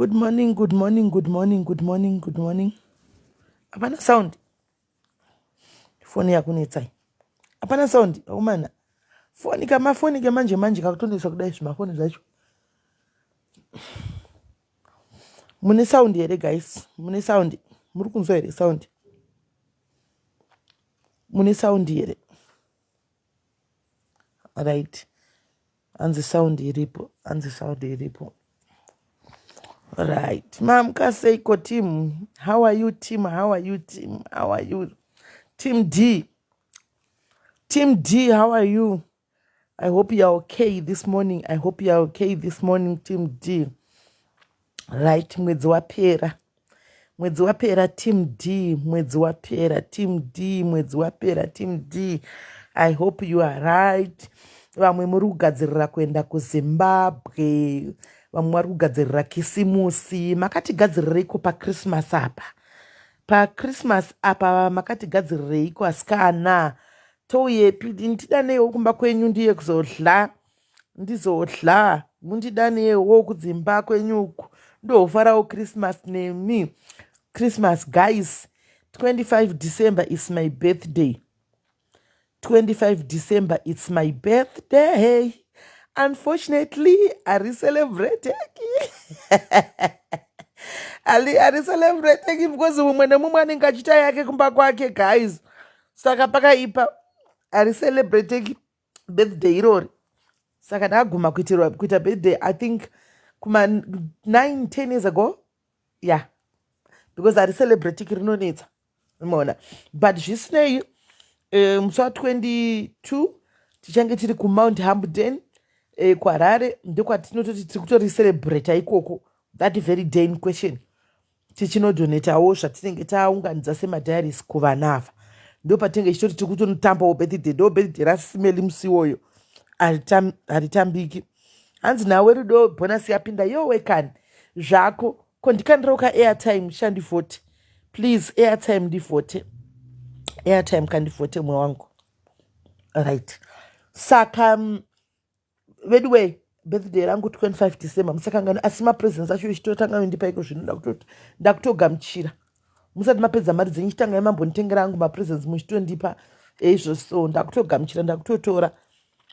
Good morning, good morning, good morning, good morning, good morning. Hapana sound. Foni yako netsai. Hapana sound. Umana. Foni ke manje kakutondesa kudai zvimafoni zvacho. Mune sound here guys. Mune sound. Muri kunzwa here sound. Mune sound here. Right. Anzi sound iripo. Right. Mam Kaseiko team. How are you team? How are you? Team D. Team D, how are you? I hope you are okay this morning. Team D. Right, mwedzi wapera. Team D. Team D. I hope you are right. Vamwe muri kugadzirira kuenda kuZimbabwe. Vamwe vari kugadzirira kisimusi. Makatigadzirireko paChristmas apa. PaChristmas apa makatigadzirireko asikana. Touyepi ndidanewo kumba kwenyu ndiye kuzodla. Ndizodla. Mundidanewo kudzimba kwenyuku. Ndofarawo Christmas nemi. Christmas guys. 25 December is my birthday. 25 December it's my birthday. Unfortunately, I celebrate. I celebrate because mumwe anenge achita yake kumba kwake guys. Saka pakaipa I celebrate birthday irori. Saka ndaguma kuita birthday I think kuma 9-10 years ago. Yeah. Because I celebrate rinonetsa. Umeona. But zvisinei musi wa22 tichange tiri kuMount Hampden kuHarare ndokwatinototi tiri kutoricelebrate ikoko that very day in question. Tichinodonetawo zvatinenge taunganidza semadiaries kuvanava. Ndopatinenge tichitoti tiri kutonotambawo birthday. Ndo birthday raSIS MELLY musi iwoyo. Haritambiki. Hanzi nawe rudo bonus yapinda yowe kani. Zvako. Kondikandiroka airtime shandivote. Please airtime ndivote. Airtime kandivote mwe wangu. Right. Saka anyway, birthday rangu 25 December. Musakangani asima presents acho ichitotanga ndipa iko zvino ndakutogamuchira. Musati mapedza mari dzenyu chitanga mambonitengera angu mapresents muchitondipa izvo so ndakutogamuchira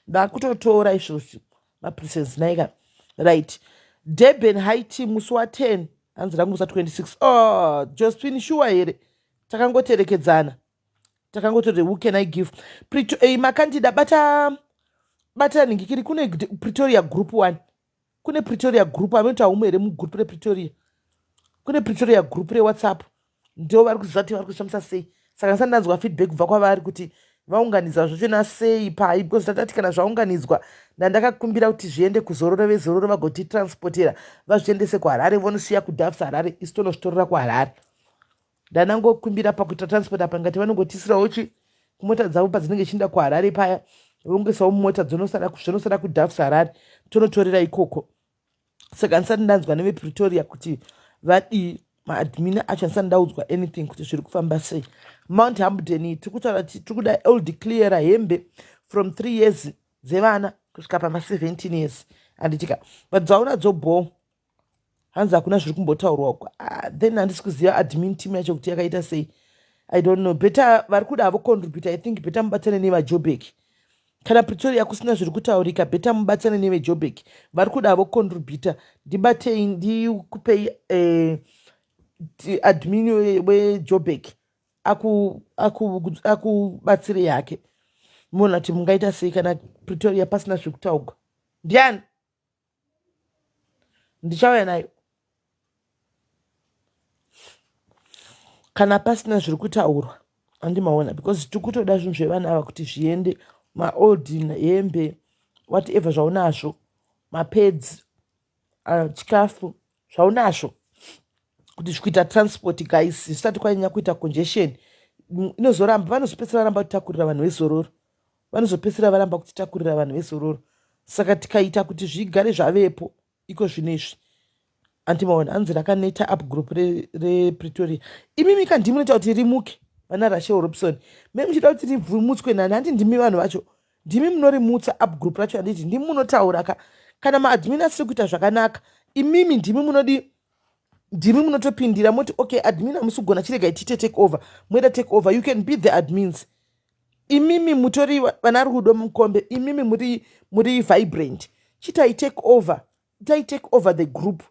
ndakutotora izvozvo mapresents naika. Right. Durban high team musi wa10 hanzi rangu musi wa26. Oh, Josephine sure here. Takangoterekedzana. Takangotori who can I give? Makandida bata ningikiri kune Pretoria group 1. Kune Pretoria group amento aumere mu group Pretoria. Kune Pretoria group WhatsApp. Ndio vari kuzati vari kushamisa sei. Saka sandanzwa feedback kubva kwavari kuti vaunganidza zvacho nasei pai because tatati kana zvaunganidzwa ndakakumbira kuti zviende kuzororo vezororo vagoti transportera vazviendese kuHarare vonosiya kudhafsa Harare isitonosvitorera kuHarare. Ndanangokumbira pakuita transport apa ngati vanongotisirawo kumota dzavo padzinenge chinda kuHarare paya vongoisawo mota zvinosara kudhafsa Harare tonotorera ikoko. Saka ndisati ndanzwa nevePretoria kuti vadii maadmin acho ndisati ndaudzwa anything kuti zviri kufamba sei. Mount Hampden tikutaura kuti tikuda old clear hembe from 3 years dzevana kusvika pama17 years anditika vadzaona dzobho hanzi hakuna zviri kumbotaurwa then handisi kuziva admin team yacho kuti yakaita sei. I don't know. Better vari kuda avo contribute. I think better mubatsane nevaJoburg. Kana Pretoria kusina zviri kutaurika better mubatsane neveJoburg. Vari kuda avo contribute. Ndibatei ndikupei admin weJoburg akubatsire yake. Mona kuti mungaita sei kana Pretoria pasina zviri kutaurwa. Ndiani? Ndichauya nayo. Kana pasina zviri kutaurwa andimaona because tikutoda zvinhu zvevana ava kuti zviende maold hembe whatever zvaunazvo mapads chikafu zvaunazvo kuti zvikuita transport guys zvisati kwanyanya kuita congestion inozoramba vanozopedzisira varamba kutakurira vanhu vezororo varamba kutitakurira vanhu vezororo. Saka tikaita kuti zvigare zvavepo iko zvinezvi antimaona hanzi rakaneta up group rePretoria. Imimi kandi munoita kuti rimuke vana Rachel Robson. Memuchida kuti rivhumutswe nani handi ndimi vanhu vacho. Ndimi munorimutsa up group racho handiti ndimi munotaura kana maadmin asiri kuita zvakanaka. Imimi ndimi munodi ndimi munotopindira moti okay admin hamusi kugona chirega itite take over moita take over. You can be the admins. Imimi mutori vana rudo mukombe, imimi muri vibrant, chitai take over, itai take over the group.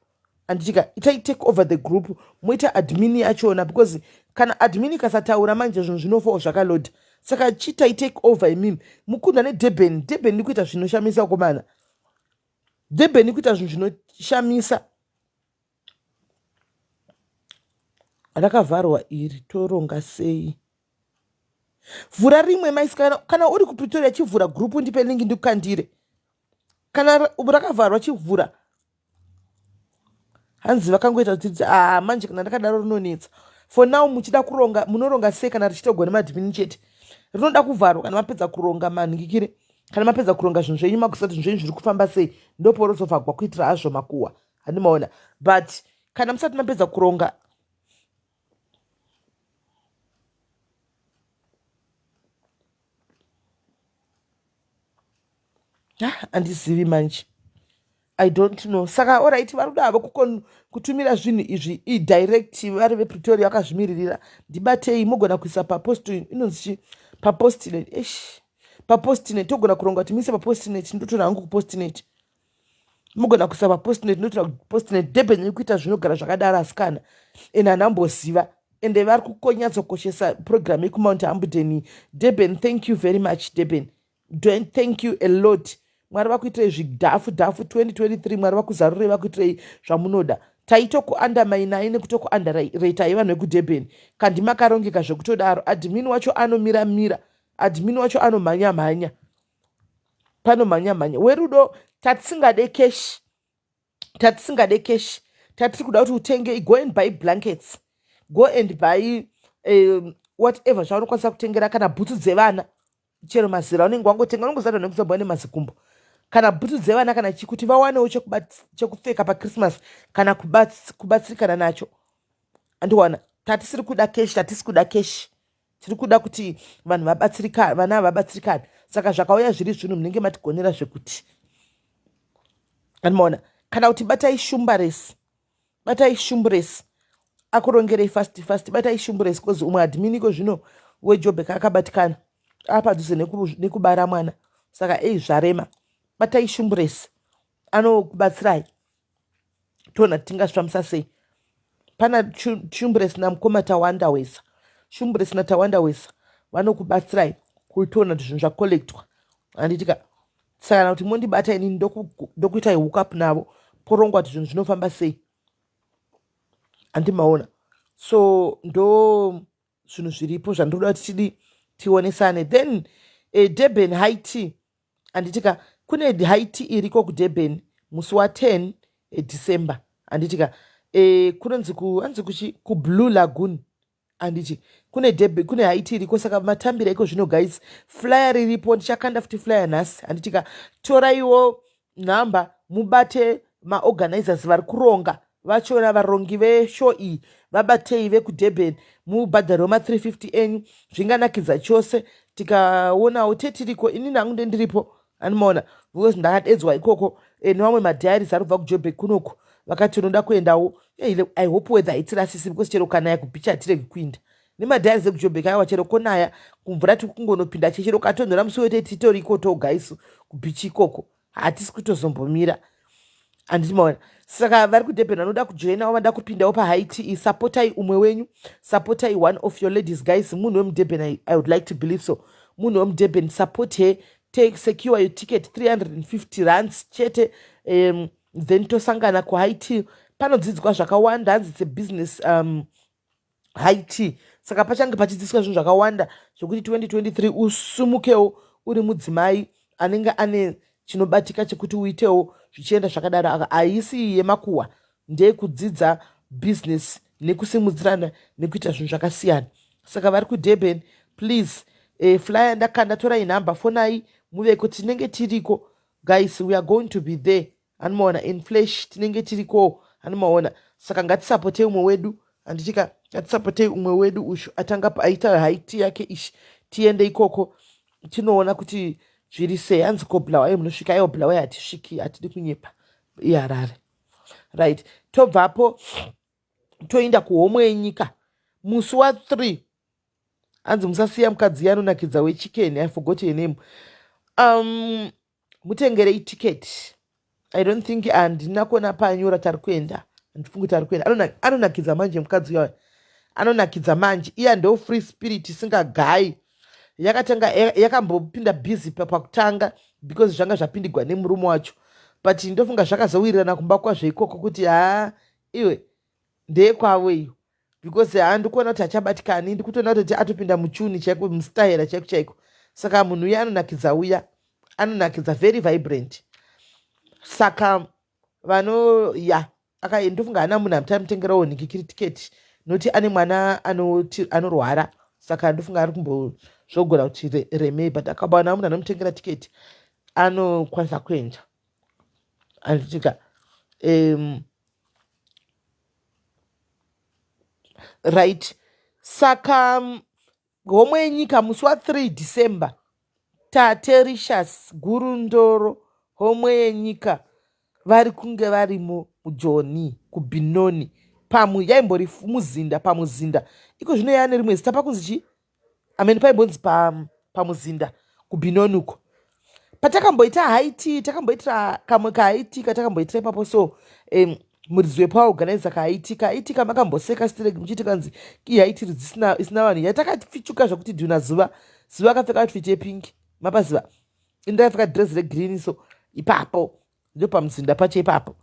Andichika itai take over the group moita admin yachona, because kana admin kasataura manje zvinhu zvinofawo zvakaload. Saka chitai take over imimi. Mukunda neDurban, Durban nikuita zvinoshamisa komana. Durban nikuita zvinhu zvinoshamisa. Rakavharwa iri toronga sei? Vhura rimwe maisikana kana uri kuPretoria chivhura group ndipe link ndikukandire. Kana rakavharwa chivhura. Hanzi vakangoita kuti manje kana ndakadaro rinonetsa. For now muchida kuronga munoronga sei kana richitogwa nemadmin chete. Rinoda kuvharwa kana mapedza kuronga manhingikire. Kana mapedza kuronga zvinhu zvenyu makusati zvinhu zvenyu zviri kufamba sei ndopo rozovhagwa kuitira hazvo makuwa. Handimaona. But kana musati mapedza kuronga handizivi manje. I don't know. Saka alright varuda havo kutumira zvinhu izvi direct vari vePretoria vakazvimiririra. Ndibatei mogona kuisa papost inonzi papostnet. Papostnet togona kuronga kuti mise papostnet ndotora hangu kupostnet. Mogona kuisa papostnet ndotora kupostnet. Durban nikuita zvinogara zvakadaro asikana. Ena hanamboziva. Ende vari kukonyatsokoshesa program yekumount Hambden. Durban, thank you very much Durban. Thank you a lot. Mwari vakuitirei zvidhafu 2023 mwari vakuzarurei vakuitirei zvamunoda. Taito kuandamainai nekutokuandareitai vanhu vekuDurban. Kandi makarongeka zvekutodaro. Admin wacho anomira. Admin wacho anomhanya. Panomhanya. Werudo tatisingade cash. Tatiri kuda kuti utenge, go and buy blankets. Go and buy whatever zvaunokwanisa kutengera, kana bhutsu dzevana. Chero mazira unenge wangotenga unongozada nekuzobva nemazikumbo. Kana bhutsu dzevana kana kuti vawanewo chekupfeka paChristmas kana kubatsirikana nacho. Andiwana tatisiri kuda cash. Tiri kuda kuti vanhu vana vabatsirikane. Saka zvakauya zviri zvinhu munenge matigonera zvekuti. Andimaona. Kana kuti batai shumburesi. Akurongerei fast batai shumburesi because umwe admin iko zvino weJoburg akabatikana. Apadhuze nekubara mwana. Saka zvarema. Batai shumburesi. Anokubatsirai. Tona tingazvifambisa sei. Pana shumburesi namukoma Tawanda wesa. Shumburesi naTawanda wesa. Vanokubatsirai kuitona zvinhu zvakolektwa. Anditika saka kuti mondibata ini ndokuitai hookup navo. Porongwa kuti zvinhu zvinofamba sei. Andimaona. So ndo zvinhu zviripo zvandoda kuti tionesane. Then Durban Haiti. Anditika kune Haiti iriko kuDurban musi wa10 December. Anditika kunonzi kuBlue Lagoon. Anditi kune Haiti iriko saka matambira iko zvino guys. Flyer riripo ndichakanda futi flyer nhasi. Anditika toraiwo nhamba mubate maorganizers vari kuronga vachona varongi veshow iyi vabatei vekuDurban mubhadharo ma350 enyu zvinganakidza chose. Tikaonawo tetiriko ini nangu ndendiripo animaona because ndakadedzwa ikoko nevamwe madhiaries ari kubva kuJoburg kunoko vakati unoda kuendawo. I hope weather haitirasisi because chero kanaya kubhicha hatiregi kuinda nemadhiaries ekuJoburg aiwa chero konaya kumvura tiri kungonopinda chero katonhora musi wete titoriko togaisu kubhichi ikoko hatisi kutozombomira. Andimaona. Saka vari kuDurban vanoda kujoinawo vanoda kupindawo paHaiti. Supportai umwe wenyu. Supportai one of your ladies guys. Munhu wemuDurban, I would like to believe so. Munhu wemuDurban, support her. Secure your ticket 350 rands chete. Then tosangana kuHaiti. Panodzidzwa zvakawanda. Hanzi it's a business Haiti. Saka pachange pachidzidziswa zvinhu zvakawanda zvokuti 2023 usumukewo uri mudzimai anenge ane chinobatika chekuti uitewo zvichienda zvakadaro. Haisi yemakuwa, ndeyekudzidza business nekusimudzirana nekuita zvinhu zvakasiyana. Saka vari kuDurban, please flyer ndakanda torai nhamba fonai muveko tinenge tiriko guys. We are going to be there. Anomaona in flesh tinenge tiriko anomaona. Saka ngatisapotei umwe wedu. Anditika ngatisapotei umwe wedu ushu atanga aita Haiti yake ishi tiende ikoko tinoona kuti zviri sei. Hanzi koBulawayo munosvika aiwa Bulawayo hatisviki hatidi kunyepa iHarare. Right. Tobvapo toenda kuhomwe yenyika musi wa3 hanzi musasiya mukadzi anonakidza wechikeni, I forgot her name. Mutengerei tiketi. I don't think handina kuona panyora tari kuenda, handifungi tari kuenda. Anonakidza manje mukadzi uyo, anonakidza manje. Iya ndo free spirit isingagayi. Yakatanga yakambopinda busy pakutanga because zvanga zvapindigwa nemurume wacho, but ndofunga zvakazowirirana kumba kwazvo ikoko kuti iwe ndeyekwavo iyo, because handikuona kuti achabatikani. Ndikutoona kuti atopinda muchuni chaiko, mustaira chaiko chaiko. Saka munhu uya anonakidza very vibrant. Saka ndofunga hana munhu amutamutengerawo nhikikiri tiketi noti ane mwana anorwara. Saka ndofunga ari kumbozvogona kuti remei, but akabawana munhu anomutengera tiketi anokwanisa kuenda. Anditika right. Saka homwe yenyika musi wa3 December, Tatelicious Gurundoro homwe yenyika vari kunge varimo mujoni kubinoni yaimbori muzinda pamuzinda. Iko zvino yaane rimwe zita pakunzi chi amene paimbonzi pamuzinda kubinoni uko patakamboita haiti, takamboitira kamwe kahaiti katakamboitira ipapo. So murizi wepaorganiza kahaitika makamboseka sitereki muchiti kanzi ihaiti isina vanhu. Yatakafichuka zvokuti dhuna zuva akapfeka outfit yepingi mapaziva, indakapfeka dress regreen. So ipapo ndo pamuzinda pacho ipapo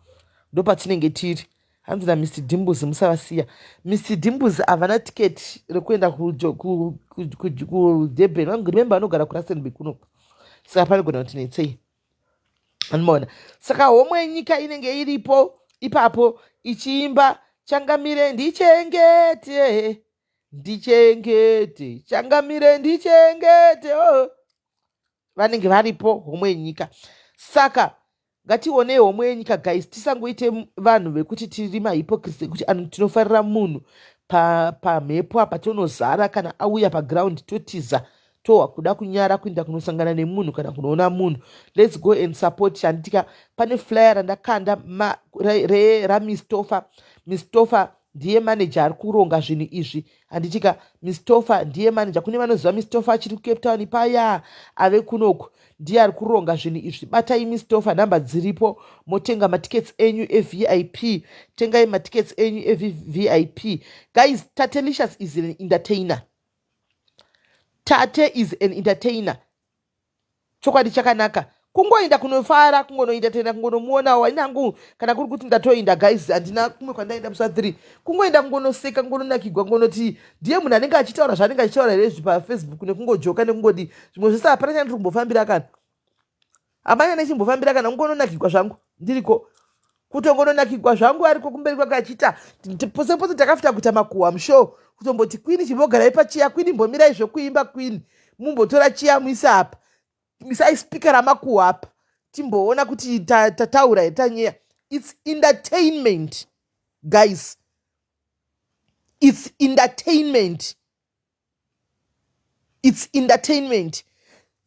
ndo patinenge tiri. Hanzi naMr Dimbus musavasiya. Mr Dimbus havana tiketi rekuenda kuDurban. Vangu anogara kuRustenburg kunoku, saka panogona kuti netsei, anomaona. Saka homwe yenyika inenge iripo ipapo ichiimba changamire ndichengete changamire ndichengete. Vanenge varipo homwe yenyika. Saka ngationei homwe yenyika guys, tisangoite vanhu vekuti tiri mahypocrite kuti tinofarira munhu pamhepo apa tonozara, kana auya paground totiza tohwa kuda kunyara kuenda kunosangana nemunhu kana kunoona munhu. Let's go and support. Handitika pane flyer randakanda raMistofa. Mistofa ndiye manager ari kuronga zvinhu izvi. Handitika Mistofa ndiye manager. Kune vanoziva Mistofa achiri kuCape Town paya, ave kunoku ndiye ari kuronga zvinhu izvi. Batai Mistofa, nhamba dziripo, motenga matikets enyu eVIP. Tengai matikets enyu eVIP. Guys, Tatelicious is an entertainer. Tate is an entertainer. Chokwadi chakanaka. Kungoenda kunofara, kungonoentertaina, kungonomuonawo. Inangu kana kuri kuti ndatoenda guys, handina kumwe kwandaenda musi wa3. Kungoenda kungonoseka, kungononakigwa, kungonoti ndiye munhu anenge achitaura zvaanenge achitaura here paFacebook nekungojoka nekungodi zvimwe zvese. Hapana chandiri kumbofambira kana. Hapana nechimbofambira kana, kungononakigwa zvangu ndiriko. Kutongononakigwa zvangu ariko kumberi kwake achita pose pose takafita kuita makuhwa mushow kutomboti Queen chimbogarai pachiya, Queen mbomirai zvokuimba, Queen mumbotora chiya muisa apa, misai speaker ramakuhwa apa, timboona kuti tataura here tanyeya. It's entertainment guys, it's entertainment, it's entertainment.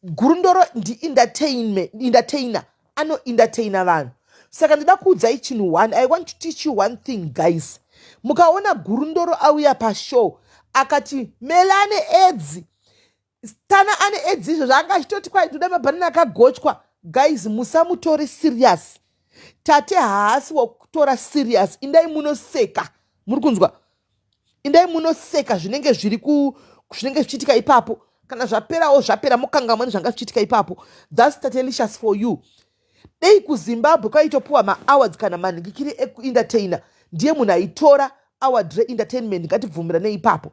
Gurundoro ndi entertainer, ano entertainer vanhu. Saka ndida kuudzai chinhu one. I want to teach you one thing guys. Mukaona Gurundoro auya pashow akati Mele ane edzi, Tana ane edzi, izvo zvanga achitoti kwai toda mabhanana akagochwa. Guys, musamutore serious. Tate haasi wokutora serious. Indai munoseka. Muri kunzwa? Indai munoseka zvinenge zvichiitika ipapo. Kana zvaperawo zvapera, mukangamwa zvanga zvichiitika ipapo. That's Tatelicious for you. Dei kuZimbabwe kwaitopuwa ma-awards kana manhingikiri ekuentertainer, ndiye munhu aitora award re-entertainment. Ngatibvumira neipapo,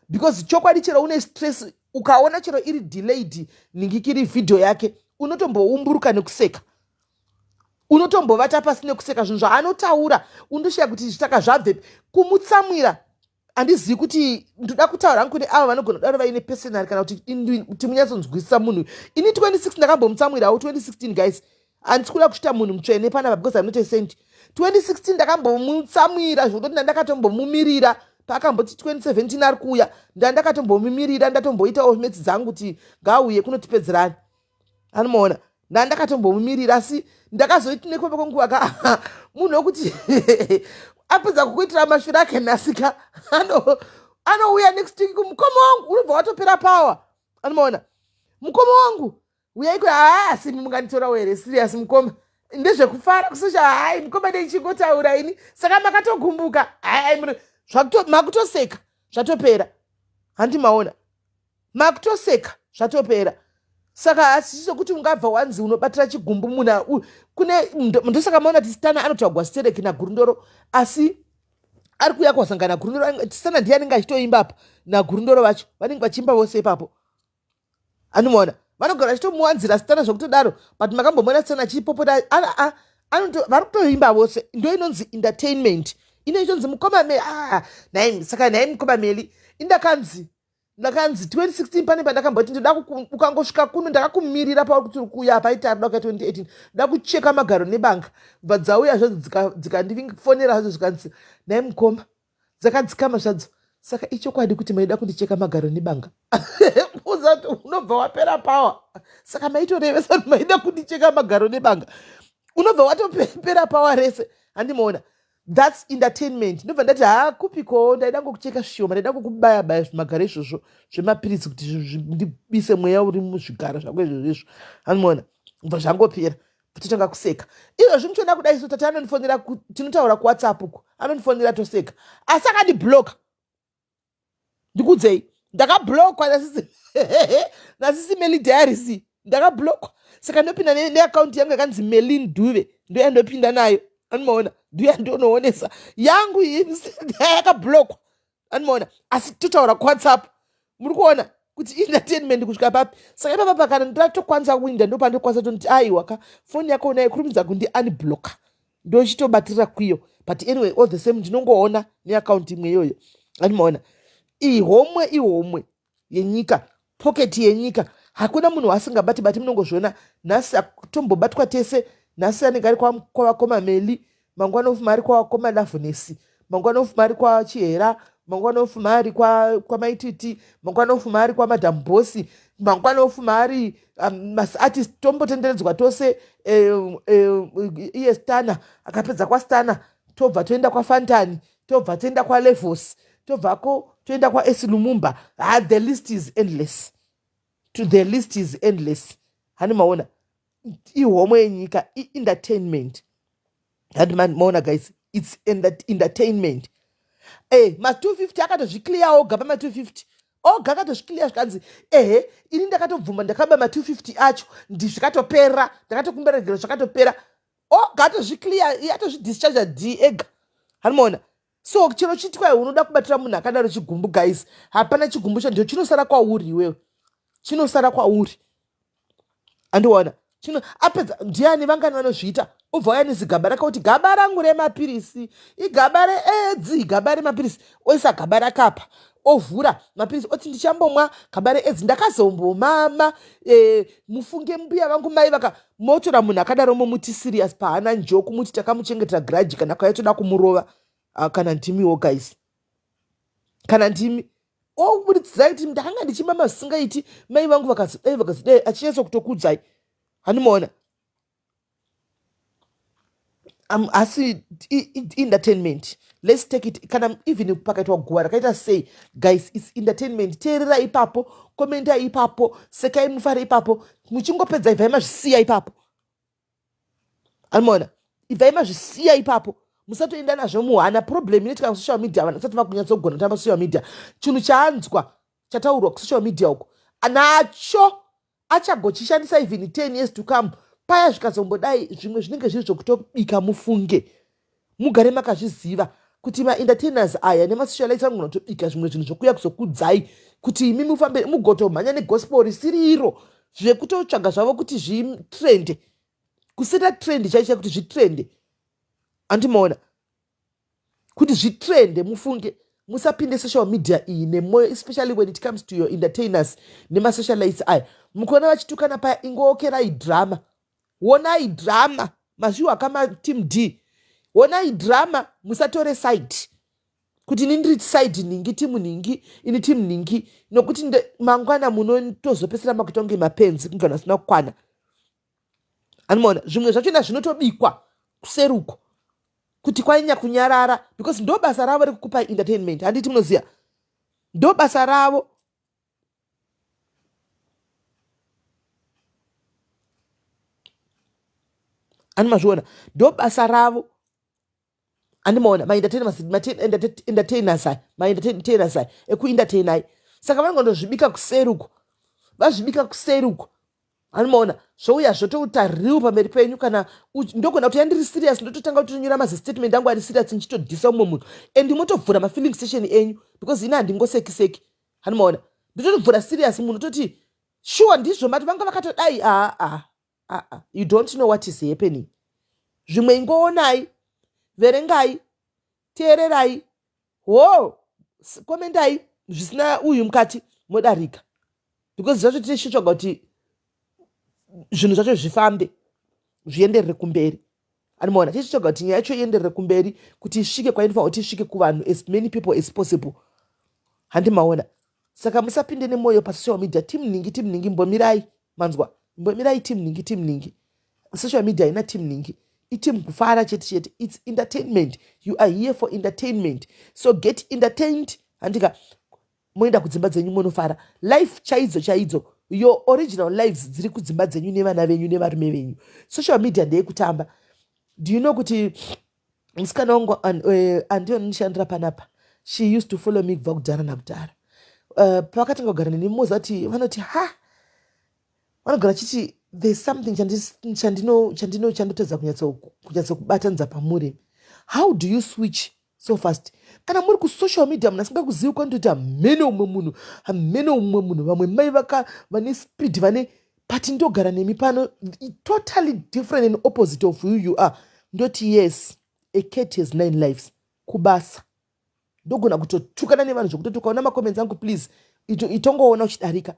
because chokwadi chero une stress ukaona chero iri delayed nhingikiri video yake, unotomboumburuka nekuseka, unotombovata pasi nekuseka. Zvinhu zvaanotaura undoshiya kuti zvitaka zvabve kumutsamwira. Handizivi kuti ndoda kutaura kuti ava vanogona kudaro vaine personal kana kuti munyatsonzwisisa munhu. Ini 26 ndakambomutsamwirawo. 2016 guys, handisi kuda kusvita munhu mutsvene panapa because I'm not a saint. 2016 ndakambomutsamwira zvokutoti ndandakatombomumirira paakamboti 2017 ari kuuya, ndandakatombomumirira, ndatomboitawo metsi dzangu kuti ngauye kunotipedzerani. Anomaona, ndandakatombomumirira, asi ndakazoiti nekwembe kwenguva munhu wokuti apedza kukuitira mashure ake nhasika anouya next week mukoma wangu unobva watopera power anomaona mukoma wangu uyaiko simi munganditora here serious mukoma ndezvekufara kusosha hai mukoma ndeichingotaura ini saka makatogumbuka makutoseka zvatopera handimaona makutoseka zvatopera saka hasi sokuti ungabva wanzi unobatira chigumbu muna kune ndosaka maona kuti Stana anotagwa Stereki naGurundoro asi ari kuuya kwasangana Gurundoro Stana ndiye anenge achitoimba apa naGurundoro vacho vanenge vachiimba vose ipapo anomaona vanogara vachitomuwanzira Stana zvokutodaro but makambomona Stana achipopota vari kutoimba vose ndo inonzi entertainment inoitonzi mukoma naimi saka naimi mukoma meli ndakanzi 2016 pane pandakamboti ndoda ukangosvika kuno ndakakumirira pakuti uri kuuya paita ari dauka 2018 ndoda kucheka magaro nebanga bva dzauya zvadzo dzikandifonera zvadzo zvikanzi nai mukoma dzakadzikama zvadzo saka ichokwadi kuti maida kundicheka magaro nebanga uzati unobva wapera pawa saka maitorevesa kuti maida kundicheka magaro nebanga unobva watopera pawa rese handimaona that's entertainment ndobva ndati kupiko ndaida ngokucheka shoma ndaida kukubaya zvimagaro izvozvo zvemapirisi kuti ndibise mweya uri muzvigaro zvako izvozvo handimaona bva zvangopera totanga kuseka izvozvi muchoda kudai so tati anondifonera tinotaura kuwhatsapp uko anondifonera toseka asi akandibloka ndikudzei ndakablokwa nasisi Melly Diaries ndakablokwa saka ndopinda neakaunti yangu yakanzi Melin Duve ndoyandopinda nayo anomaona ndiye ndonoonesa yangu yakablokwa anomaona asi totaura kuwhatsapp muri kuona kuti entertainment kusvika papi saka ipapa kana ndatokwanisa kuwinda ndopandokwanisa toniti aiwaka foni yako unayo kurumidza kundi unblocka ndochitobatirira kwiyo but anyway all the same ndinongoona neakaunti imwe iyoyo anomaona ihomwe yenyika pocket yenyika hakuna munhu asingabati munongozviona nhasi atombobatwa tese nhasi anenge ari kwavakoma Meli mangwana ofuma ari kwavakoma Lavonesi mangwana ofuma ari kwachihera mangwana ofuma ari kwamaititi mangwana ofuma ari kwamadam bosi mangwana ofuma ari maartist tombotenderedzwa tose iye Stana akapedza kwaStana tobva toenda kwaFantani tobva toenda kwaLevos tobvako toenda kwaS Lumumba the list is endless handimaona ihomwe yenyika entertainment handimaona guys it's entertainment ma250 akatozviclear oga pama250 oga akatozviclear zvikanzi ini ndakatobvuma ndakaba ma250 acho ndizvikatopera ndakatokumberegera zvakatopera oga atozviclear atozvidischarge d ega handimaona so chero chitwa unoda kubatira munhu akadaro chigumbu guys hapana chigumbu cho ndio chinosara kwauri iwewe chinosara kwauri andiona apedza ndiani vangani vanozviita ubva waya nezigaba rakauti gaba rangu remapirisi igaba reedzi gaba remapirisi oisa gaba rakapa ovhura mapirisi oti ndichambomwa gaba reedzi ndakazombomama mufunge mbuya vangu mai motora munhu akadaro momuti serious pahana njoku muti takamuchengetera grudge kana kwaitoda kumurova kana ndimiwo guys kana ndimi obuditsai kuti ndakanga ndichimba masingaiti mai vangu vakazi achinyaso kutokudzai handimaona asi entertainment let's take it kana even pakatwa guwa rakaita sei guys it's entertainment teerera ipapo komenta ipapo sekai mufare ipapo muchingopedza ibvai mazvisiya ipapo handimaona ibvai mazvisiya ipapo musatoenda nazvo muhana problem inoitika kusocial media vanhu vasati vakunyatsogona kutamba social media chinhu chaanzwa chataurwa kusocial media uko nacho achagochishandisa even 10 years to come paya zvikazombodai zvimwe zvinenge zviri zvokutobika mufunge mugare makazviziva kuti maentertainers aya nemasocialite anogona kutobika zvimwe zvinhu zvokuya kuzokudzai kuti imi mufambe mugotomhanya negospel risiri iro zvekutotsvaga zvavo kuti zvitrende kusira trend chaicha kuti zvitrende andimaona kuti zvitrende mufunge musapinde social media iyi nemoyo especially when it comes to your entertainers nemasocialites aya mukuona vachitukana paya ingookerai drama wonai drama mazviwa kama team D wonai drama musatore side kuti ini ndiri side ningi timu ningi ini timu ningi nokuti mangwana munotozopesera makuita kunge mapenzi kungana asina kukwana andimaona zvimwe zvachona zvinotobikwa kuseruko kuti kwainya kunyarara, because ndo basa ravo rekukupa entertainment. Handiti munoziya, ndo basa ravo. Animazviona, ndo basa ravo. Animaona ma-entertainers ekuentertainai. Saka vanongondozvibika kuseruko, vazvibika kuseruko. Animaona zvouya zvotoutariwo pamberi penyu, kana ndogona kuti yandiri serious ndototanga kutonyora mazistatement angu ari serious nchitodhisa umwe munhu, and motovhura mafilling station enyu, because ina handingosekiseki. Animaona ndototovhura serious munhu toti sure ndizvo mati vanga vakatodai. You don't know what is happening. Zvimwe ingoonai, verengai, teererai, komendai, zvisina uyu mukati modarika, because zvacho tichitsvaga kuti zvinhu zvacho zvifambe zvienderere kumberi. Animaona tichitsvaga kuti nyaya yacho ienderere kumberi, kuti isvike kwainofanira kuti isvike kuvanhu as many people as possible. Handimaona. Saka musapinde nemwoyo pasocial media. Team ningi mbomirai, manzwa, mbomirai team ningi. Social media ina team ningi. Team kufara chete. It's entertainment. You are here for entertainment. So get entertained. Andika moenda kudzimba dzenyu munofara. Life chaidzo. Your original lives dziri kudzimba dzenyu nevana venyu nevarume venyu. Social media ndeyekutamba. Do you know kuti musikana wangu andiyo nishandira panapa, she used to follow me kubva kudhara nakudhara. Pakatanga kugara neni mumoza kuti vanoti vanogara chiti there's something chandinotedza kunyatsokubata pamuri. How do you switch so fast? Kana muri kusocial media munasingakuzivi kwandoti hamene umwe munhu, vamwe mai vane speed vane, but ndogara nemi pano totally different and opposite of who you are. Ndoti yes, a cat has 9 lives. Kubasa ndogona kutotukana nevanhu zvokuti ukaona macomments angu please itongoona uchidarika,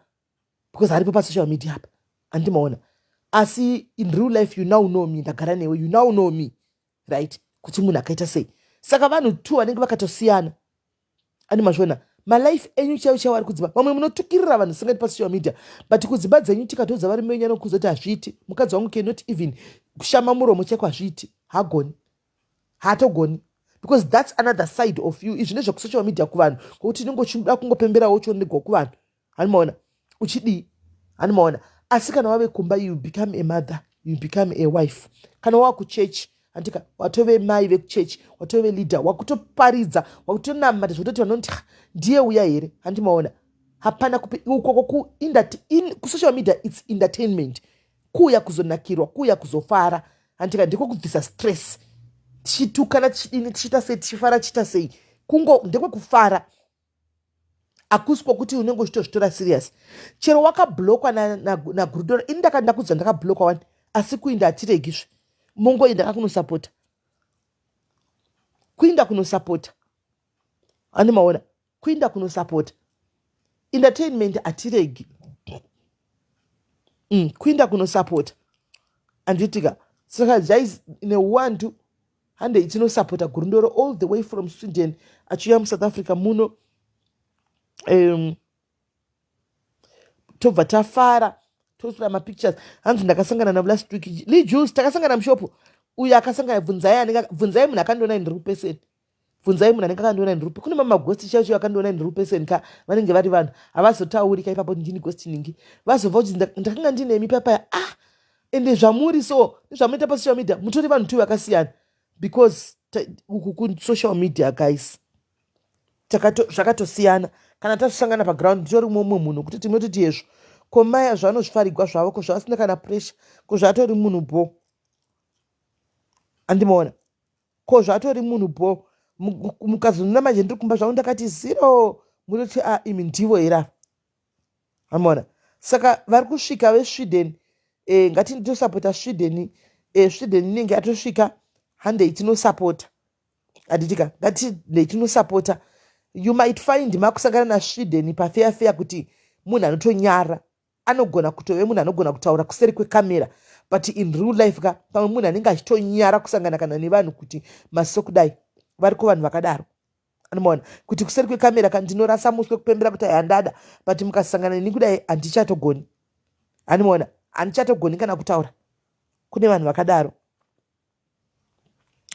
because haripo pasocial media apa. Andimaona. Asi in real life you now know me, ndagara newe, you now know me, right? Kuti munhu akaita sei. Saka vanhu tu vanenge vakatosiyana. Andimazviona, malife enyu chaiwo vari kudzimba. Vamwe munotukirira vanhu singati pasocial media, but kudzimba dzenyu tikatodza vari menyu anokuzoti hazviiti. Mukadzi wangu cannot even kushama muromo cheko hazviiti. Haatogoni. Because that's another side of you. Izvi nezvekusocial media kuvanhu, kuti unenge uchida kungopemberawo chionegwa kuvanhu. Animaona uchidii. Animaona. Asi kana wave kumba, you become a mother, you become a wife. Kana wava kuchechi, andika watove mai vekuchechi, watove leader, wakutoparidza, wakutonamata zvototi vanoti ndiye uya here. Handimaona. Hapana ukoko kusocial media it's entertainment. Kuya kuzonakirwa, kuya kuzofara. Andika ndiko kubvisa stress. Tichitukana tichita sei, tichifara tichita sei. Kungo ndiko kufara. Akusiko kuti unenge uchitozvitora serious. Chero wakablokwa na Gurudoro, ini ndakudza ndakablokwa wani, asi kuinda hatiregizve. Mongoenda kunosapota. Kuinda kunosapota. Animaona. Kuinda kunosapota. Entertainment hatiregi. Kuinda kunosapota. Anditika. Saka jais ine 1-2 hande itinosapota Gurudoro all the way from Sweden achiuya South Africa muno. Tobva tafara tosura mapictures. Hanzi ndakasangana na last week Juice takasangana mushopo. Uyu akasangana bvunzai munhu akandiona ndiri kupeseni. Bvunzai munhu anenge akandiona ndiri. Kune mama ghost chacho akandiona ndiri kupeseni ka vanenge vari vanhu avazotaurika ipapo ndini ghost ningi. Vazobva kuti ndakanga ndine mipapa ende zvamuri so zvamuita pa social media mutori vanhu tu vakasiyana, because ku social media guys zvakatosiyana. Kana tasangana paground nditori mumwe munhu kuti tinototi yezvo komaya zvanozvifarigwa zvavo ko zvasina kana pressure ko zvatori munhu bo. Andimaona ko zvatori munhu bo. Mukazonuna manje ndiri kumba zvangu ndakati 0 munoti imi ndivo era. Amona. Saka vari kusvika veSweden, ngati ndosapota Sweden, Sweden inenge atosvika hande itinosapota. Aditika ngati ndetinosapota. You might find makusangana na Sweden pafair kuti munhu anotonyara anogona kutove munhu anogona kutaura kuseri kwekamera, but in real life ka pamwe munhu anenge achitonyara kusangana kana nevanhu kuti masiso kudai variko vanhu vakadaro. Anomaona kuti kuseri kwekamera ka ndinorasa muswe kupembera kuti handada, but mukasangana neni kudai handichatogoni. Anomaona handichatogoni kana kutaura. Kune vanhu vakadaro.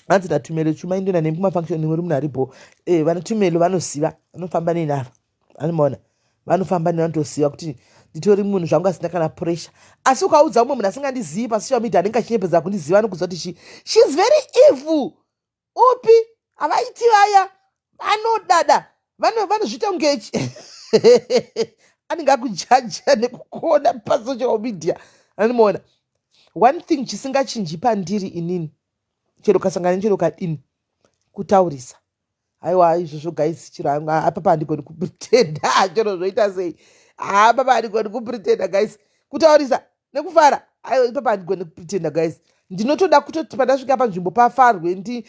hanzi natumelo chuma indona nemumafunction muri munhu aripo vanatumelo vanoziva vanofamba nenharo animaona vanofamba nevanotoziva kuti nditori munhu zvangu asina kana pressure asi ukaudza umwe munhu asingandizivi pasocial media anenge achinyepedza kundiziva anokuziva kuti she's very evil upi havaiti vaya vanodada vanozviita kunge anenge akujaja nekukuona pasocial media animaona one thing chisingachinji pandiri inini chero kasangana nechero kadini kutaurisa aiwa izvozvo guys chiro apapa handigoni kupretenda chero zvoita sei apapa handigoni kupretenda guys kutaurisa nekufara aiwa ipapa handigoni kupretenda guys ndinotoda kutoti pandasvika panzvimbo pafarwe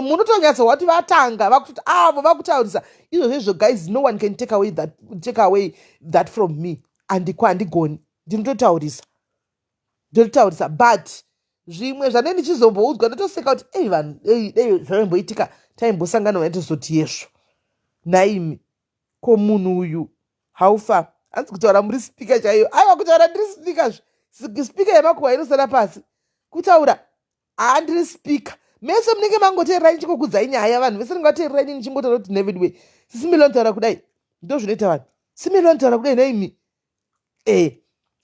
munotonyatsowa kuti vatanga vakutoti avo vakutaurisa izvozvo guys no one can take away that from me handigoni ndinototaurisa but zvimwe zvanei ndichizomboudzwa ndotoseka kuti vanhu zvavamboitika taimbosangana vanitozoti yezvo naimi ko munhu uyu haufa hanzi kutaura muri spika chaiyo aiwa kutaura ndiri spika spika yemakuhwa inosara pasi kutaura handiri spika mese munenge mangoteererai nichikokudzai nyaya vanhu vese ringateererai nini chimbotaura kuti nevedway sisimile notaura kudai ndo zvinoita vanhu simile notaura kudai naimi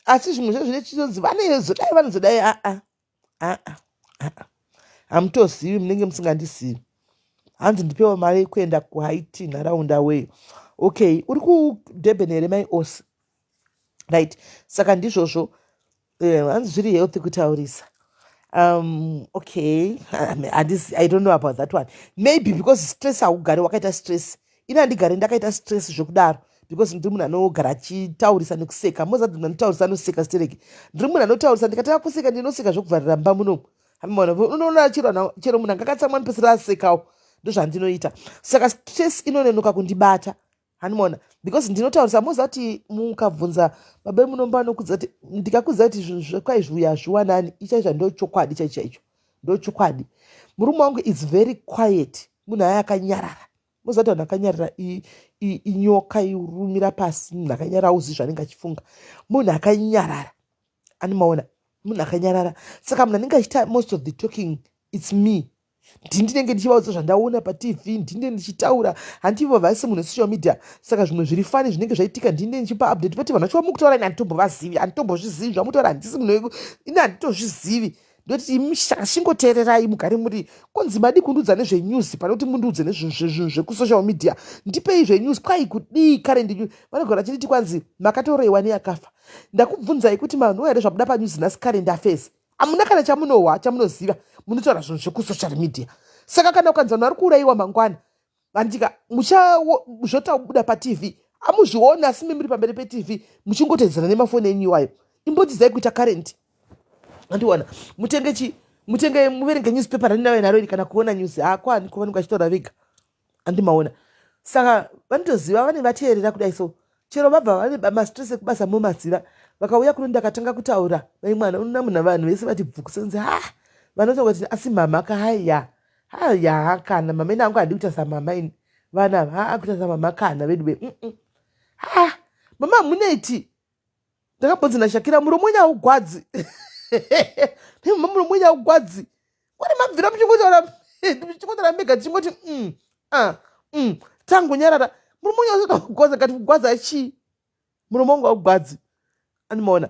asi zvimwe zvezvine chitonzi vanezodai vanozodai hamutozivi munenge musingandizivi hanzi ndipewa mari yekuenda kuhaiti nharaunda weyo okay uri kuDurban here mai osi right saka ndizvozvo hanzi zviri healthy kutaurisa okay I don't know about that one maybe because stress haugari wakaita stress ini handigari ndakaita stress zvokudaro because ndiri munhu anogara achitaurisa nekuseka mozati munhu anotaurisa anoseka stereki ndiri munhu anotaurisa ndikataka kuseka ndinoseka zvokuvharira mba munomu unoona chero munhu angakatsamwa nipesera asekawo ndozvandinoita saka stress inononoka kundibata hanimona because ndinotaurisa mozati mukabvunza baba munomba nokudza kuti ndikakudza kuti zvinhu zvekwaizviuya zviwanani ichaizva ndochokwadi chaicho ndochokwadi murume wangu is very quiet munhu aya akanyarara mozati vanhu akanyarara inyoka irumira pasi munhu akanyarara auzivi zvanenge achifunga munhu akanyarara animaona munhu akanyarara saka munhu anenge achiita most of the talking its me ndinenge ndichivaudza zvandaona patv ndinde ndichitaura handivo vaisi munhu social media saka zvimwe zviri fani zvinenge zvaitika ndinde ndichipa update pati vanhu vachiva mukutaura ini handitombovazivi handitombozizivi zvamutaura handisi munhu ini handitozvizivi ndoti imishashingoteererai mugare muri konzi madi kundudza nezvenews pane kuti mundudze nezvinhu zvekusocial media ndipei zvenews kwai kudii current vanogara chititi kwanzi makatoroiwa neyakafa ndakubvunzai kuti vanhu here zvabuda panews nhasi current affairs hamuna kana chamunohwa chamunoziva munotaura zvinhu zvekusocial media saka kana ukanzi vanhu vari kuurayiwa mangwana vandika zvotabuda patv hamuzviona asi muri pamberi petv muchingotedzana nemafoni enyu iwayo imbodzizai kuita current andiwana mutenge muverenge newspaper randinayo naro kana kuona news hakwani kuvanenge vachitaura vega andimaona saka vanotoziva vane vateerera kudai so chero vabva vane mastress ekubasa momaziva vakauya kuno ndakatanga kutaura vai mwana unona munhu vanhu vese vati bvukusenzi vanotongoti asi mama haya kana mama ine angu handi kuita samama ini vana akuita samama kana vedu mama hamuneiti ndakabvunza nashakira muromo wenyu haugwadzi muromo wenyu haugwadzi wari mabvira muchingotaura mega tichingoti tangonyarara muromo wenyu hauzoda kugwadza kati kugwadza chii muromo wangu haugwadzi animaona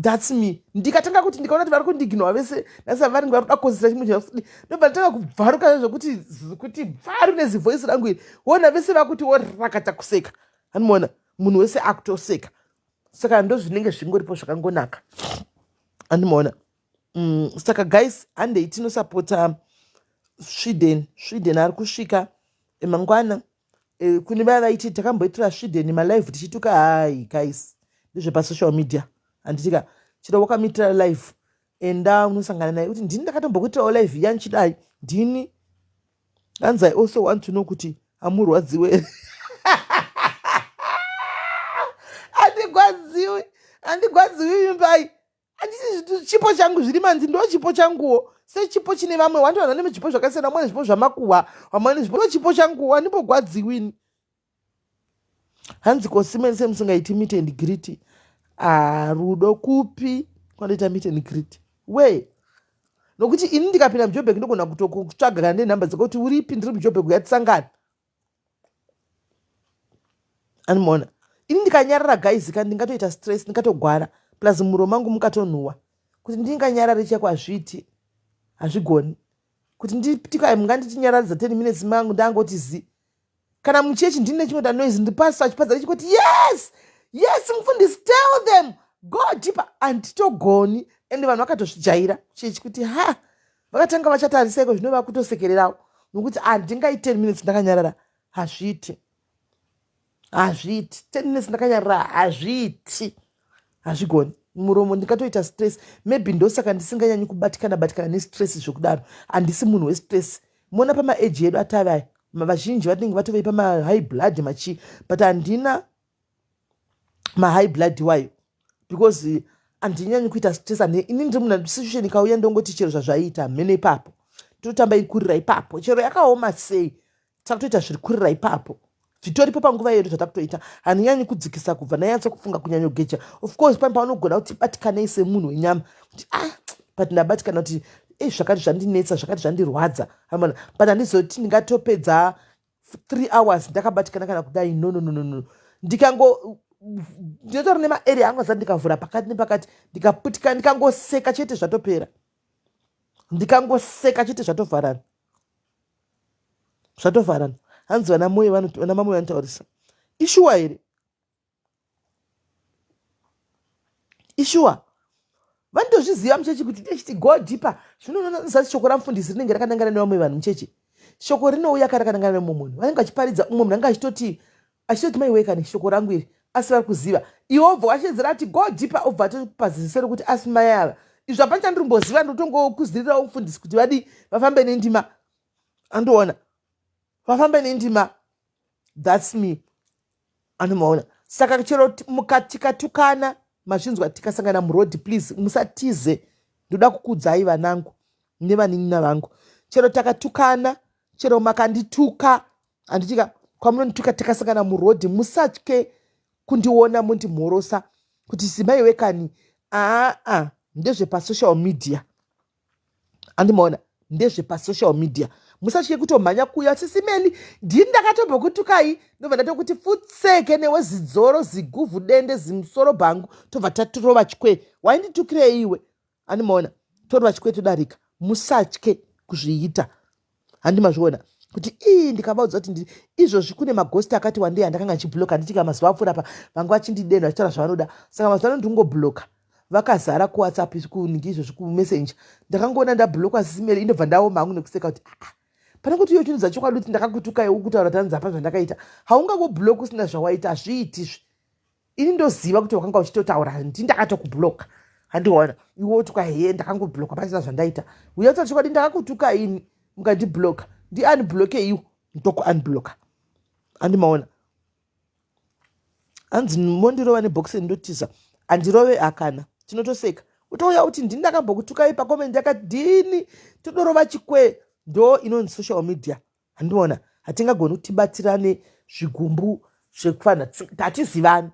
that's me ndikatanga kuti ndikaona kuti vari kundiginwa vese nasa vari vari kuda kukonzera chimwe ndobva nditanga kubvaruka zvokuti bvaru nezivoisi rangu iri wona vese vakuti worakata kuseka animaona munhu wese akutoseka saka ndo zvinenge zvingoripo zvakangonaka animaona saka guys handei tinosapota sweden ari kusvika mangwana kune vaya vaiti takamboitira sweden malive tichituka hai guys ndezvepasocial media handitika chiro wakamitira live enda unosangana naye kuti ndini ndakatombokuitirawo live yani chidai ndini hanzi I also want to know kuti hamurwadziwe handigwadziwi imbai handisi chipo changu zviri manzi ndo chipo changuwo sechipo chine vamwe wanti vanhu vane zvipo zvakasiyana vamwe zvipo zvamakuhwa vamwe zvipo chipo changuwo handimbogwadziwini hanzi kosimeni semusingaiti meet and greet rudo kupi kwanoita meet and greet we nokuti ini ndikapinda muJoburg ndogona kutsvaga kana nenhamba dzako kuti uripi ndiri muJoburg yatisangana. Animona ini ndikanyarara guys kana ndingatoita stress ndingatogwara plus muro mangu mukatonhuwa kuti ndinganyarare chako hazvigoni kuti nditikai munganditinyaradza 10 minutes mangu ndangoti zi kana muchechi ndine chimwe danoise ndipasa chipadza ndichikuti yes mufundisi tell them go deeper anditogoni ende vanhu vakatozvijaira chechi kuti vakatanga vachatariseko zvino vakutosekererawo nokuti handingai 10 minutes ndakanyarara hazviti 10 minutes ndakanyarara hazvigoni muromo ndingatoita stress maybe ndosaka ndisinganyanyi kubatikana nestress zvokudaro handisi munhu westress mona pamaeji edu atavaya vazhinji vatinenge vatovei pamahigh blood machi but handina mahigh blood wayo because handinyanyi kuita stress ini ndiri munhu situation ikauya ndongoti chero zvazvaita mhene ipapo totamba ikurira ipapo chero yakaoma sei takutoita zviri kurira ipapo zvitoripo panguva yedu zvatakutoita handinyanyi kudzikisa kubva nanyatsa kufunga kunyanyogecha of course pane paunogona kuti batikanei semunhu wenyama kuti but ndabatikana kuti zvakati zvandinetsa zvakati zvandirwadza but handizoti ndingatopedza 3 hours ndakabatikana kana kudai no ndinotori nemaarea angu azati ndikavhura pakati nepakati ndikaputika ndikangoseka chete zvatopera zvatovharana hanzi vana mamwe vanotaurisa ishuwa here ishuwa vanotozviziva muchechi kuti ndechiti go deeper zvinoonazasi shoko ramufundisi rinenge rakanangana nevamwe vanhu muchechi shoko rinouya karakanangana nemumwe munhu vanenge vachiparidza umwe munhu anga achitoti maiweka neshoko rangu iri asi vari kuziva iwe obva wachedzera ati go deeper obva atopazisero kuti asi mai ava izvi hapana chandirimbozviva ndotongokuzirirawo mufundisi kuti vadi vafambe nendima andoona vafambe nendima thats me anomaona saka chero tikatukana mazvinzwa tikasangana murodhi please musatize ndoda kukudzai vanangu nevanin'ina vangu chero takatukana chero makandituka handitika kwamunondituka tikasangana murodhi musatye kundiona mundimhorosa kuti simaiwekani ndezvepasocial media andimaona ndezvepasocial media musatye kutomhanya kuya sisimeli ndini ndakatobva kutukai ndobva ndatokuti futseke newezidzoro ziguvhu dende zimusoro bhangu tobva tatorova chikwe wainditukirei iwe andimaona torova chikwe todarika musatye kuzviita handimazviona kuti ndikabaudza kuti izvozvi kune maghosti akati wandei andakanga nchibhuloka nditika mazuva apfuura apa vangu vachindidenda vachitaura zvavanoda saka mazuva ano ndingobhuloka vakazara kuwhatsapp kuningi izvozvi kumessenger ndakangoona ndabhulokwa sisimeri indobva ndaoma hangu nekuseka kuti pane kuti iyo chinhu chokwadi kuti ndakakutukaiwo kutaura tanzi apa zvandakaita haungangobhuloka usina zvawaita hazviitizvi ini ndoziva kuti wakanga uchitotaura ndi ndakatokubhuloka handiona iwe utuka ndakangobhuloka pasina zvandaita uyautsa chokwadi ndakakutuka ini mukandibhuloka ndiunbhuloke iwo ndokuunbhuloka handimaona hanzi mondirova nebhokisi ndotiza handirove akana tinotoseka utouya kuti ndini ndakambokutukai pakomendi yakati ndini todorova chikwe ndo inonzi social media handiona hatingagoni kuti tibatirane zvigumbu zvekufanira hatizivani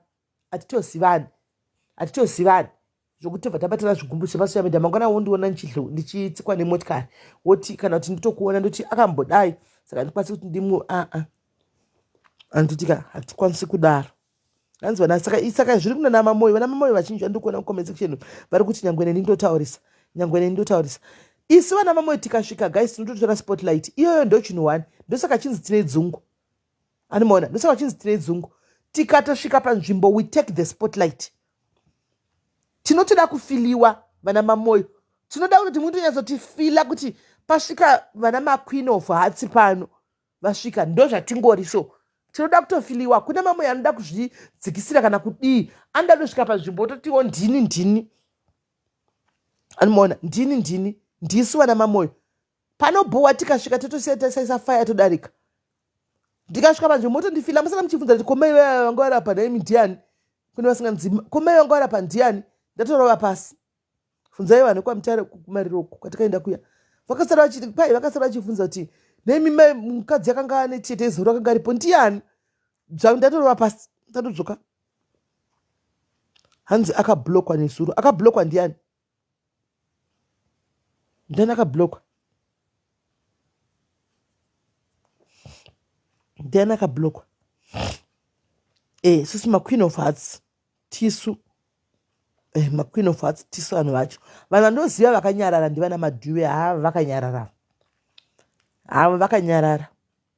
zvokuti tobva tabatirana zvigumbu zvepasocial media mangwana wondiona ndichitsikwa nemotikari woti kana kuti nditokuona ndoti akambodai saka ndikwanisi kuti ndimwe handitika hatikwanisi kudaro hanzi vana saka zviri kuna namamoyo vana mamoyo vachinji vandikuona kucomment section vari kuti nyangwene ndindotaurisa isi vana mamoyo tikasvika guys tinototora spotlight iyoyo ndo chinhu 1 ndosaka chinzi tine dzungu animaona ndosaka chinzi tine dzungu tikatosvika panzvimbo we take the spotlight tinotoda kufiliwa vana mamoyo tinoda kuti mundonyatsotifila kuti pasvika vana maqueen of hearts pano vasvika ndo zvatingori so tinoda kutofiliwa kuna mamoyo anoda kuzvidzikisira kana kudii anoda kusvika panzvimbo totiwo ndini animaona ndini ndisu vana mamoyo panobhowa tikasvika totosiyaisa fire todarika ndikasvika panzvimbo motondifila musaka muchibvunza kuti komai vanga vari apa naimi ndiani kune vasinganzima komai vanga vari apa ndiani ndatorova pasi funzai vanhu kwamutare kumariroko kwatikaenda kuya vakasara vachibvunza kuti naimi mukadzi yakanga ane tietezoro akanga aripo ndiani ndatorova pasi ndatodzoka hanzi akabhulokwa nezuro akabhulokwa ndiani Ndiani akablokwa? Ndiani akablokwa? Sisi maqueen of hearts tisu. Maqueen of hearts tisu vanhu vacho. Vanhu vandoziva vakanyarara ndivana madhuwe. Vakanyarara. Vakanyarara.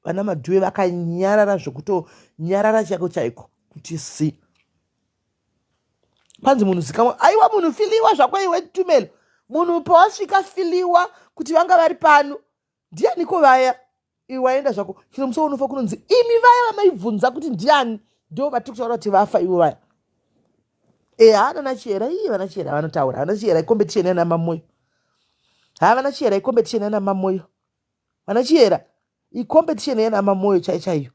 Vana madhuwe vakanyarara zvekutonyarara chako chaiko kuti si. Panzi munhu zikamwa. Aiwa munhu filiwa zvako iwe Tumelo. Munhu pawasvika filiwa kuti vanga vari pano. Ndianiko vaya? Iwaenda zvako. Chiro muso unofa kunonzi imi vaya vamaibvunza kuti ndiani? Ndo vatiri kutaura kuti vafa ivo vaya. Havana chera. Vana chera vanotaura. Havana chera ikompetisheni yana mamoyo. Havana chera ikompetisheni yana mamoyo. Vana chera ikompetisheni yana mamoyo chaiyo.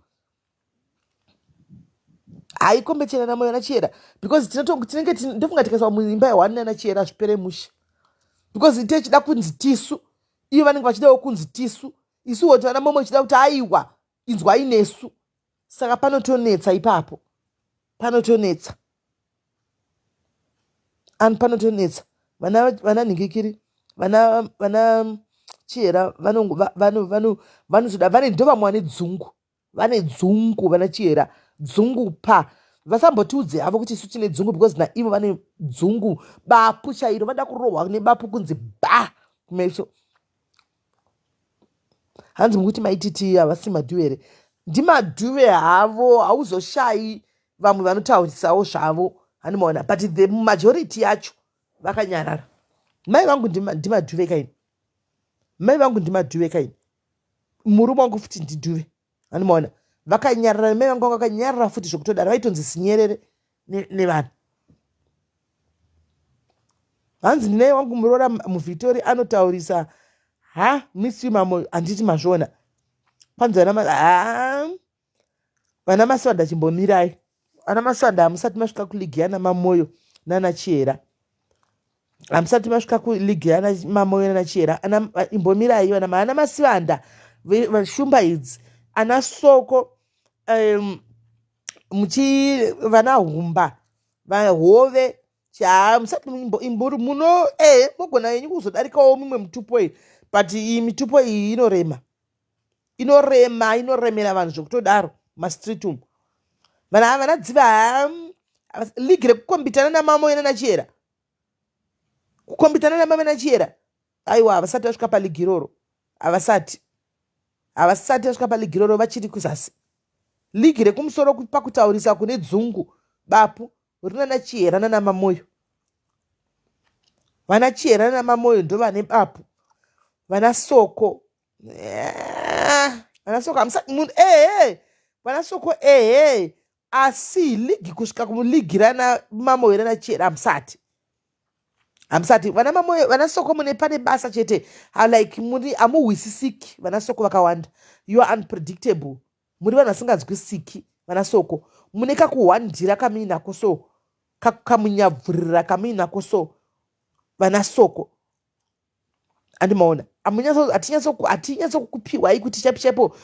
Haikompetisheni yana mamoyo vanachera. Because tinenge ndofunga tikaisa muimba ye1 nanachera zvipere mushe. Because tichida kunzi tisu. Iyo vanenge vachidawo kunzi tisu. Isu woti vana mamoyo chida kuti aiwa inzwai nesu. Saka panotonetsa ipapo. Panotonetsa. Panotonetsa. Vana ningikiri. Vana chera vanotoda vane ndo vamwe vane dzungu. Vane dzungu vana chera. Dzungu pa. Vasambotiudze havo kuti isu tine dzungu because naivo vane dzungu bapu chairo. Vada kurohwa nebapu kunzi ba kumeso. Hanzi mukuti maititi havasi madhuwe here. Ndimadhuwe havo hauzoshai vamwe vanotaurisawo zvavo. Hanimaona but the majority yacho vakanyarara. Mai vangu ndimadhuwe kaini. Mai vangu ndimadhuwe kaini. Murume wangu futi ndidhuwe. Hanimaona vakanyarara. Mai vangu vakanyarara futi zvokutodaro vaitonzi sinyerere nevanhu. Hanzi nei wangu muroora muVictoria anotaurisa miss you mamoyo handiti mazviona. Panzi vana maswanda chimbomirai. Vana maswanda hamusati masvika kuligi yana mamoyo nanachera. Hamusati masvika kuligi yana mamoyo nanachera. Imbomirai vana maswanda vashumba idzi. Ana soko vana humba vahove musati muno mogona yenyu kuzodarikawo mumwe mutupo iyi. But iyi mitupo iyi inoremera vanhu zvokutodaro mastreet umu. Vanhu ava vanadziva ligi rekukombitana namamoyo nanachera. Kukombitana namamoyo nanachera. Aiwa havasati vasvika paligi iroro. Havasati vasvika paligi iroro vachiri kuzasi. Ligi rekumusoro pakutaurisa kune dzungu bapu rina nachera nanamamoyo. Vana chera nanamamoyo ndo vane bapu. Vana soko. Vana soko vana soko asi ligi kusvika kumuligi rana mamoyo rana chera hamsati. Vana mamoyo vana soko mune pane basa chete. Like muri amuhwisisiki vana soko vakawanda. You are unpredictable. Muri vanhu vasinganzwisiki vana soko. Mune kakuhwandira kamuinako so. Kamunyabvurira kamuinako so. Vana soko. Andimaona. Hatinyatsokupiwai kuti chapichapo.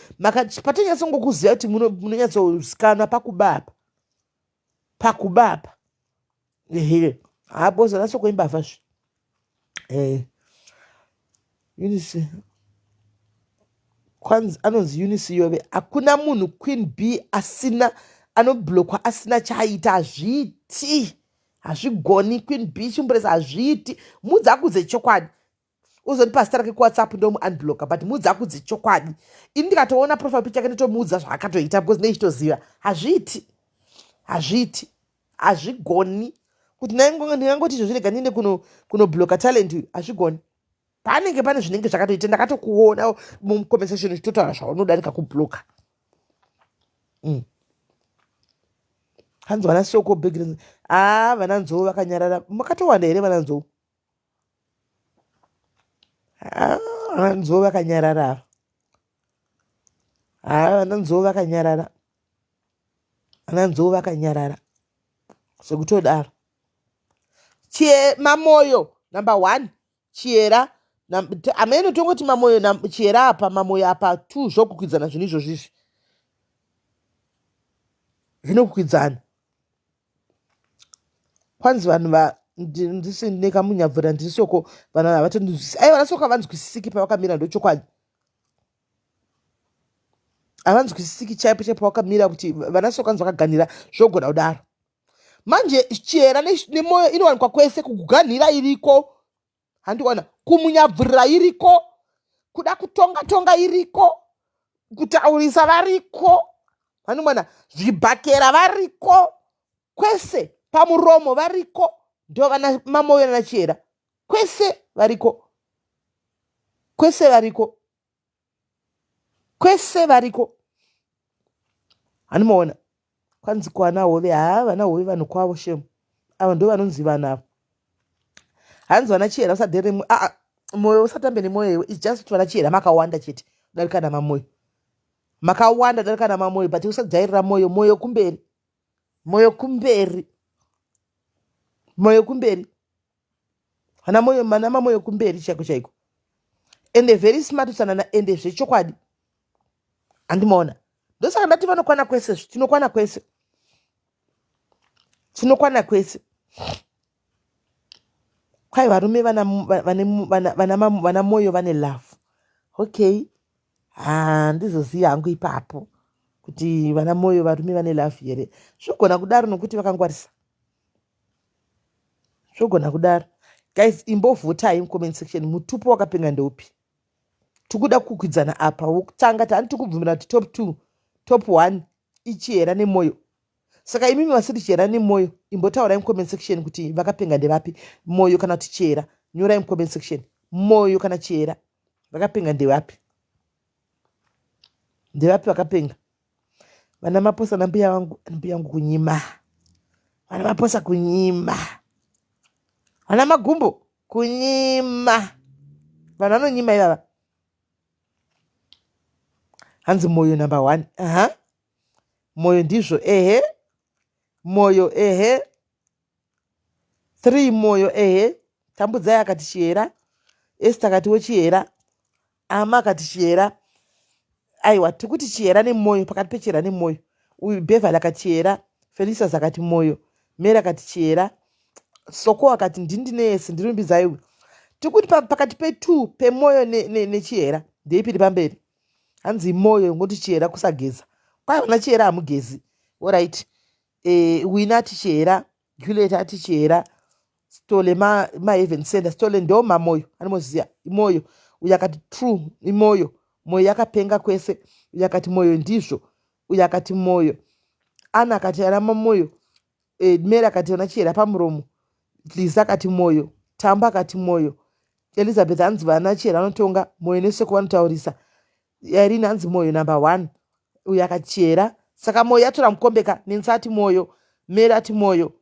Patonyatsokuziva kuti munonyatsozikanwa pakubapa. Hapo zana soko imbavha zvi. Eunice. Kwanzi anonzi Eunice Yove. Hakuna munhu Queen B asina anoblokwa asina chaaita hazviti. Hazvigoni Queen B chimburesa hazviti. Mudzakudze chokwadi. Uzonipa zita rake kuWhatsApp ndo muunblocker but mudzakudze chokwadi. Ini ndikatoona profile picture yake nditomuudza zvaakatoita because neichitoziva. Hazviti. Hazvigoni. Kuti ndingangoti zvirega ndiende kunoblocka talent uyu hazvigoni. Panenge pane zvinenge zvakatoita ndakatokuona muconversation chitotaura zvaunodarika kublocka. Hanzi vana soko big vana nzou vakanyarara. Makatowanda here vana nzou? Vana nzou vakanyarara. Vana nzou vakanyarara. Vana nzou vakanyarara. Sekutodaro. Mamoyo number 1 chera amene tongoti mamoyo chera apa mamoyo apa 2 zvokukwidzana zvinhu izvozvizvi. Zvinokwidzana. Kwanzi vanhu ndisine kamunyabvura ndiri soko vanhu havatondinzwisisi. Aiwa vanasoka havanzwisisiki pavakamira ndochokwadi. Havanzwisisiki chaipo chaipo pavakamira kuti vanasoka vanzi vakaganhira zvogona kudaro. Manje chera nemoyo inowanikwa kwese, kuganhira iriko, handiwana, kumunyabvurira iriko, kuda kutonga iriko, kutaurisa variko, handiwana, zvibhakera variko, kwese pamuromo variko, ndo vana mamoyo nachera, kwese variko, kwese variko, kwese variko. Handimaona kwanzi kwana hove, vana hove vanhu kwavo shemu, ava ndo vanonzi vanhu ava. Hanzi vana chera usadhere moyo, usatambe nemoyo iwe, it's just kuti vana chera makawanda chete darika namamoyo, makawanda darika namamoyo, but usajairira moyo kumberi, moyo kumberi, moyo kumberi, vana moyo mana mamoyo kumberi chaiko chaiko, ende very smart usanana, ende zvechokwadi. Handimaona ndosaka ndati vanokwana kwese, tinokwana kwese, tinokwana kwese. Kwai varume vana moyo vane love. Okay, ndizoziva hangu ipapo kuti vana moyo varume vane love here. Zvogona kudaro nokuti vakangwarisa, zvogona kudaro. Guys, imbovhotai mucomment section, mutupo wakapenga ndeupi? Tikuda kukwidzana apa. Wokutanga tani kubvumira kuti top 2 top 1 ichera nemoyo. Saka imimi vasiri chera nemoyo, imbotaurai mucomment section kuti vakapenga ndevapi, moyo kana kuti chera. Nyorai mucomment section, moyo kana chera, vakapenga ndevapi, ndevapi vakapenga. Vana maposa na mbuya wangu kunyima, vana maposa kunyima, vana magumbo kunyima, vanhu vanonyima ivava. Hanzi moyo number 1. Moyo ndizvo, moyo 3 moyo Tambudzai akati chera, Esther akatiwo chera, Ama akati chera. Aiwa, tikuti chera nemoyo, pakati pechera nemoyo. Uyu Beverly akati chera, Felicitas akati moyo, Mary akati chera, Soko akati ndindinese ndirumbidzai uyu. Tikuti pakati pe2 pemoyo nechera ndeipiri pamberi? Hanzi moyo ngoti chera kusageza. Kwai vana chera hamugezi. Alright. Wina ati chera, Juliet ati chera, Stole Heaven Sender, Stole ndo mamoyo. Anomoziya imoyo. Uyu akati true imoyo. Moyo yakapenga kwese. Uyu akati moyo ndizvo. Uyu akati moyo. Ana akati ana mamoyo. Mary akati ona chera pamuromo. Liza akati moyo. Tamba akati moyo. Elizabeth hanzi vana chera anotonga, moyo nesoko vanotaurisa. Irene hanzi moyo number 1. Uyu akachera. Saka moyo yatora mukombeka. Nensa ati moyo, Mary ati moyo,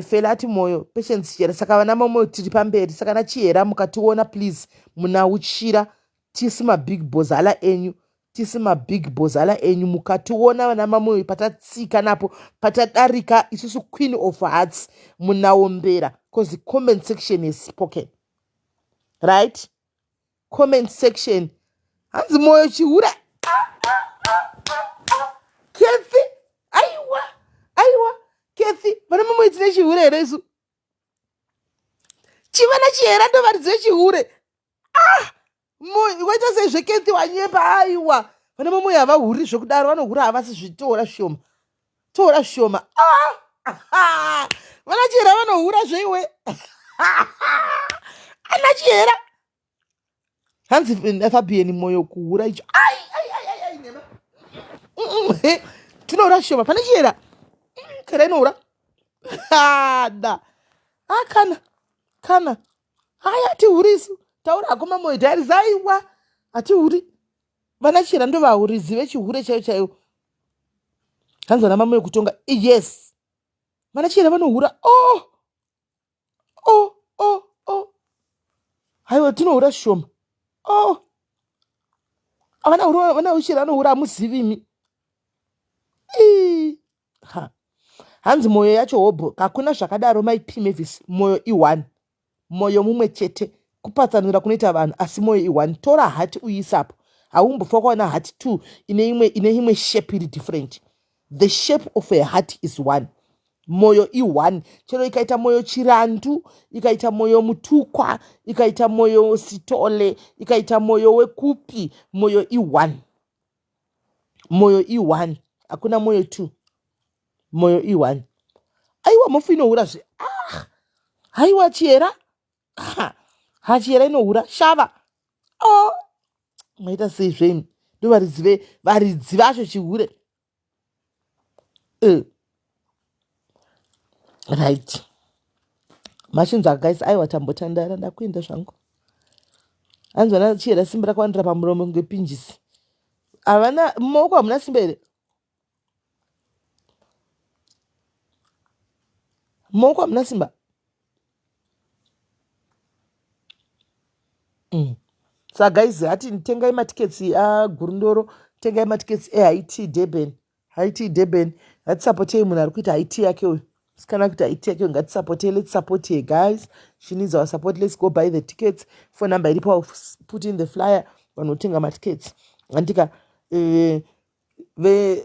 Fela ati moyo, Patience chera. Saka vana mamoyo tiri pamberi. Saka nachera mukationa please munauchira. Tisi mabig bozala enyu, tisi mabig bozala enyu, mukationa vana mamoyo patatsika napo, patadarika isusu Queen of Hearts munaombera, because the comment section is spoken. Right? Comment section. Hanzi moyo chihura. Kethi. Aiwa. Kethi. Vana mamoyo tine chihure here isu. Chivana chihera ndo varidziwe chihure. Waita sezve Kethi wanyepa. Aiwa. Vana mamoyo havahuri zvokudaro, vanohura havasi zvitora shoma. Tora shoma. Vana chihera vanohura zveiwe. Ana chihera. Hanzi Fabian moyo kuhura icho. Tinohura shoma. Pane chihera. Kera inohura. Da. Kana. Haya atihurisu. Taura akoma moyo dhari zaiwa. Atihuri. Vana chihera ndo vahurizi vechihure chaiyo chaiyo. Hanzi vana mamoyo kutonga. Yes. Vana chihera vanohura. Haiwa tinohura shoma. Vana chihera vanohura hamuzivimi. Hanzi moyo yacho hobho. Hakuna zvakadaro maiP Mavis. Moyo i1. Moyo mumwe chete. Kupatsanura kunoita vanhu asi moyo i1. Tora hati uisapo. Haumbofa kuwana hati 2 ine imwe shape iri different. The shape of a heart is one. moyo i1 chero ikaita moyo chirandu, ikaita moyo mutukwa, ikaita moyo sitole, ikaita moyo wekupi, moyo i1, moyo i1, hakuna moyo 2, moyo i1. Aiwa mofu inohura zve. Haiwa chiera. Hachiera inohura shava. Maita sei zvenyu? Ndo varidzi vacho chihure. Right. Machinzwa guys, aiwa tambotandara ndakuenda zvangu. Hanzi vana chiera simba rakawandira pamuromo ngepinjisi. Havana mumaoko hamuna simba here? Mumaoko hamuna simba? Saka guys, hati tengai matiketsi agurundoro, tengai matiketsi eHaiti Durban. Haiti Durban. Hatisapotei munhu ari kuita Haiti yake uyu. Sikana kuita Haiti yake uyu ngatisapotei. Let's support her guys. She needs our support. Let's go buy the tickets. Phone number iripo, put in the flyer. Vanotenga matiketsi. Andika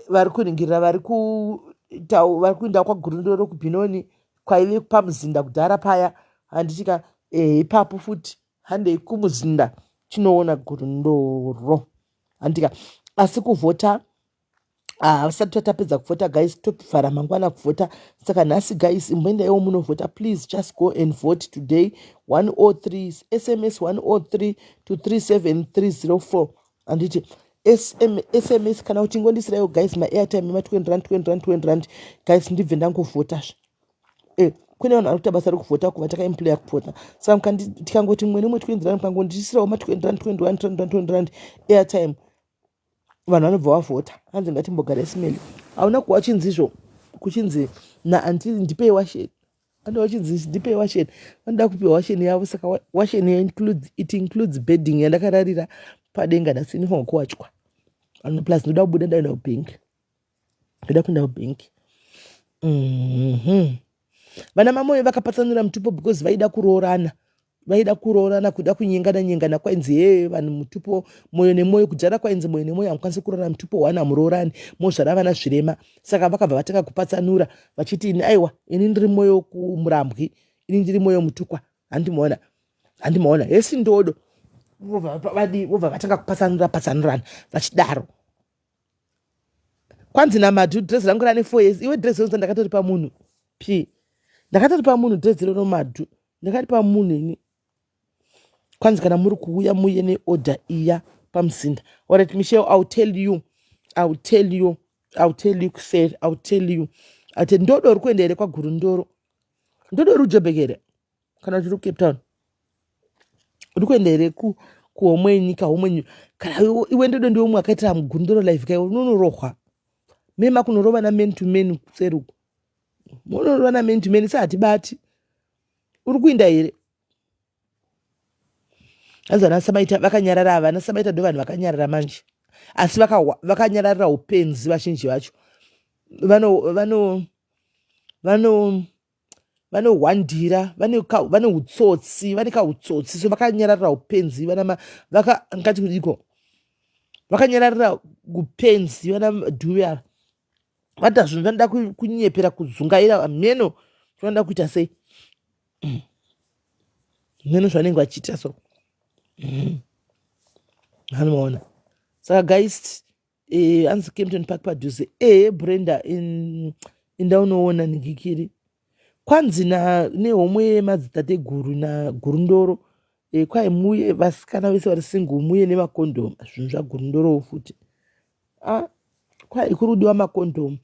vari kuningirira vari kuenda kwagurundoro kubhinoni kwaive pamuzinda kudhara paya. Handitika ipapo futi handei kumuzinda tinoona gurundoro. Handika asi kuvhota vasati tatapedza kuvhota guys, tobvara mangwana kuvhota. Saka nhasi guys, imboendaiwo munovhota please. Just go and vote today. 103 SMS 103 to 37304. Handiti SMS kana uchingondisirayo guys maairtime ma20 rand 20 rand 20 rand guys, ndibve ndangovhotazve. Kune vanhu vari kuita basa rekuvhota kuva takaemploya kuvhota. Saka tikangoti mumwe nemumwe 20 rand mukangondisirawo ma20 rand 20 rand 20 rand 20 rand airtime, vanhu vanobva vavhota. Hanzi ngatimbogara SISMELLY. Hauna kuwa chinzizvo kuchinzi naandiri ndipei washeni. Ando wachinzi ndipei washeni. Vanoda kupiwa washeni yavo. Saka washeni includes bedding yandakararira padenga nhasi inofanwa kuwachwa. Plus ndoda kubuda ndaenda kubhenki. Ndoda kuenda kubhenki. Vana mamoyo vakapatsanura mutupo because vaida kuroorana. Vaida kuroorana, kuda kunyengana kwainzi vanhu mutupo moyo nemoyo. Kudhara kwainzi moyo nemoyo hamukwanisi kuroorana mutupo one hamuroorani, mozvara vana zvirema. Saka vakabva vatanga kupatsanura vachiti ini aiwa, ini ndiri moyo kumurambwi, ini ndiri moyo mutukwa. Handimaona hesi ndodo. Vobva vatanga kupatsanurana vachidaro. Kwanzi namadhu dress rangu rane 4 years. Iwe dress ronza ndakatori pamunhu. Ndakatori pamunhu dress rono madhu. Ndakati pamunhu ini. Kwanzi kana muri kuuya muye neorder iya pamuzinda. Alright Michelle, I'll tell you. Ati ndodo uri kuenda here kwagurundoro. Ndodo uri kuJoburg here kana uri Cape Town. Uri kuenda here kuhomwe nyika homwe. Kana iwe ndodo ndiwe umwe akaitira mugurundoro live kai unonorohwa. Mema kunorova na men to men seruku. Munorova na men to men sahatibati. Uri kuenda here. Hanzi vana Samaita vakanyarara, vana Samaita ndo vanhu vakanyarara manje. Asi vakanyararira upenzi vazhinji vacho. Vanohwandira, vane utsotsi, vane kautsotsi, so vakanyararira upenzi, ngati kudiko. Vakanyararira upenzi, vana dhuya. Vata zvinhu vanoda kunyepera kudzungaira mheno zvinoda kuita sei? Mheno zvanenge vachiita so. Hanomaona. Saka guys, hanzi Kempton Park padhuze. Brenda inda unoona ningikiri. Kwanzi nehomwe madzitate-guru nagurundoro. Kwai muye vasikana vese vari single muye nemakondomu. Zvinhu zvagurundoro futi. Kwai kurudiwa makondomu.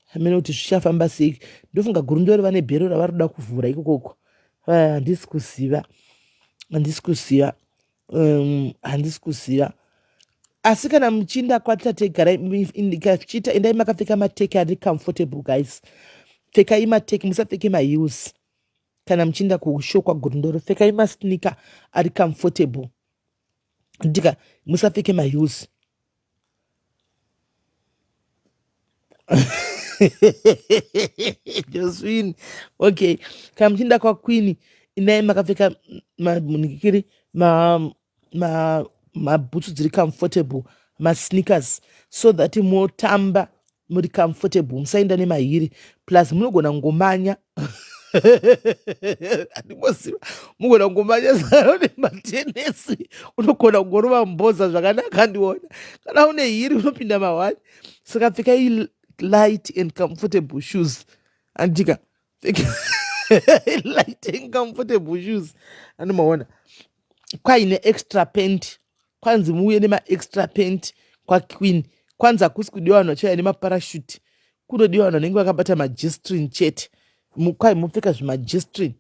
Hamene kuti zvichafamba sei. Ndofunga gurundoro vane bhero ravari kuda kuvhura ikokoko. Handisi kuziva. Asi kana muchinda kwatategara ikachiita endai makapfeka mateki ari comfortable guys. Pfekai mateki, musapfeke maheels. Kana muchinda kushow kwagurundoro, pfekai masneaker ari comfortable. Ndika musapfeke maheels. Josephine. Okay. Kana muchinda kwaQueen, endai makapfeka munikiri mabhutsu dziri comfortable, masneakers, so that motamba muri comfortable, musaenda nemahiri, plus munogona ngomanya andimosiva mugona kungomanya zaro nematenesi, unogona kungorova mboza zvakanaka. Andiona kana une hiri unopinda mahwani. Saka pfekai light and comfortable shoes. Andika light and comfortable shoes. Andimaona kwaine extra pant, kwanzi muuye nema-extra pant kwaqueen. Kwanza hakusi kudiwa vanhu vachauya nemaparashute, kunodiwa vanhu vanenge vakabata magistrin chete. Kwai mupfeka zvimagistrin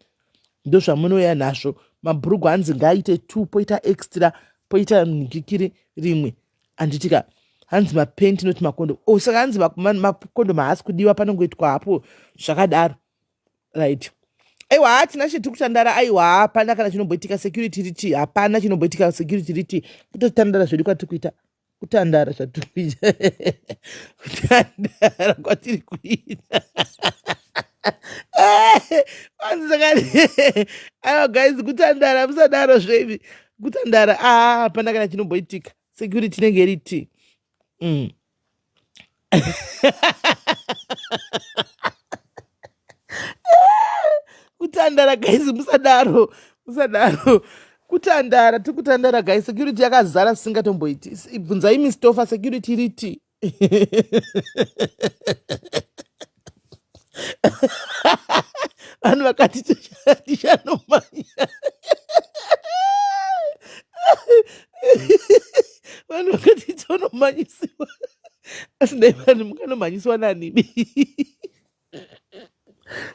ndo zvamunouya nazvo. Mabhurugwa hanzi ngaaite 2, poita extra, poita nhikikiri rimwe. Anditika hanzi mapenti noti makondo. Saka hanzi makondo mahaasi kudiwa, panongoitwa hapo zvakadaro, right? Aiwa, hatina chitu kutandara. Aiwa, hapana kana chinomboitika. Security riti hapana chinomboitika. Security riti kutotandara zvedu kwatiri kuita, kutandara zvatiri kuita kutandara kwatiri kuita. Aiwa guys, kutandara musadaro zvevi. Kutandara hapana kana chinomboitika. Security nenge riti kutandara guys, musadaro kutandara, tikutandara guys. Security yakazara sisingatomboiti. Bvunzai mistofa, security riti vanhu vakati tichanomanya vanhu vakati tonomanyisiwa. Asi dai vanhu munganomanyisiwa nani?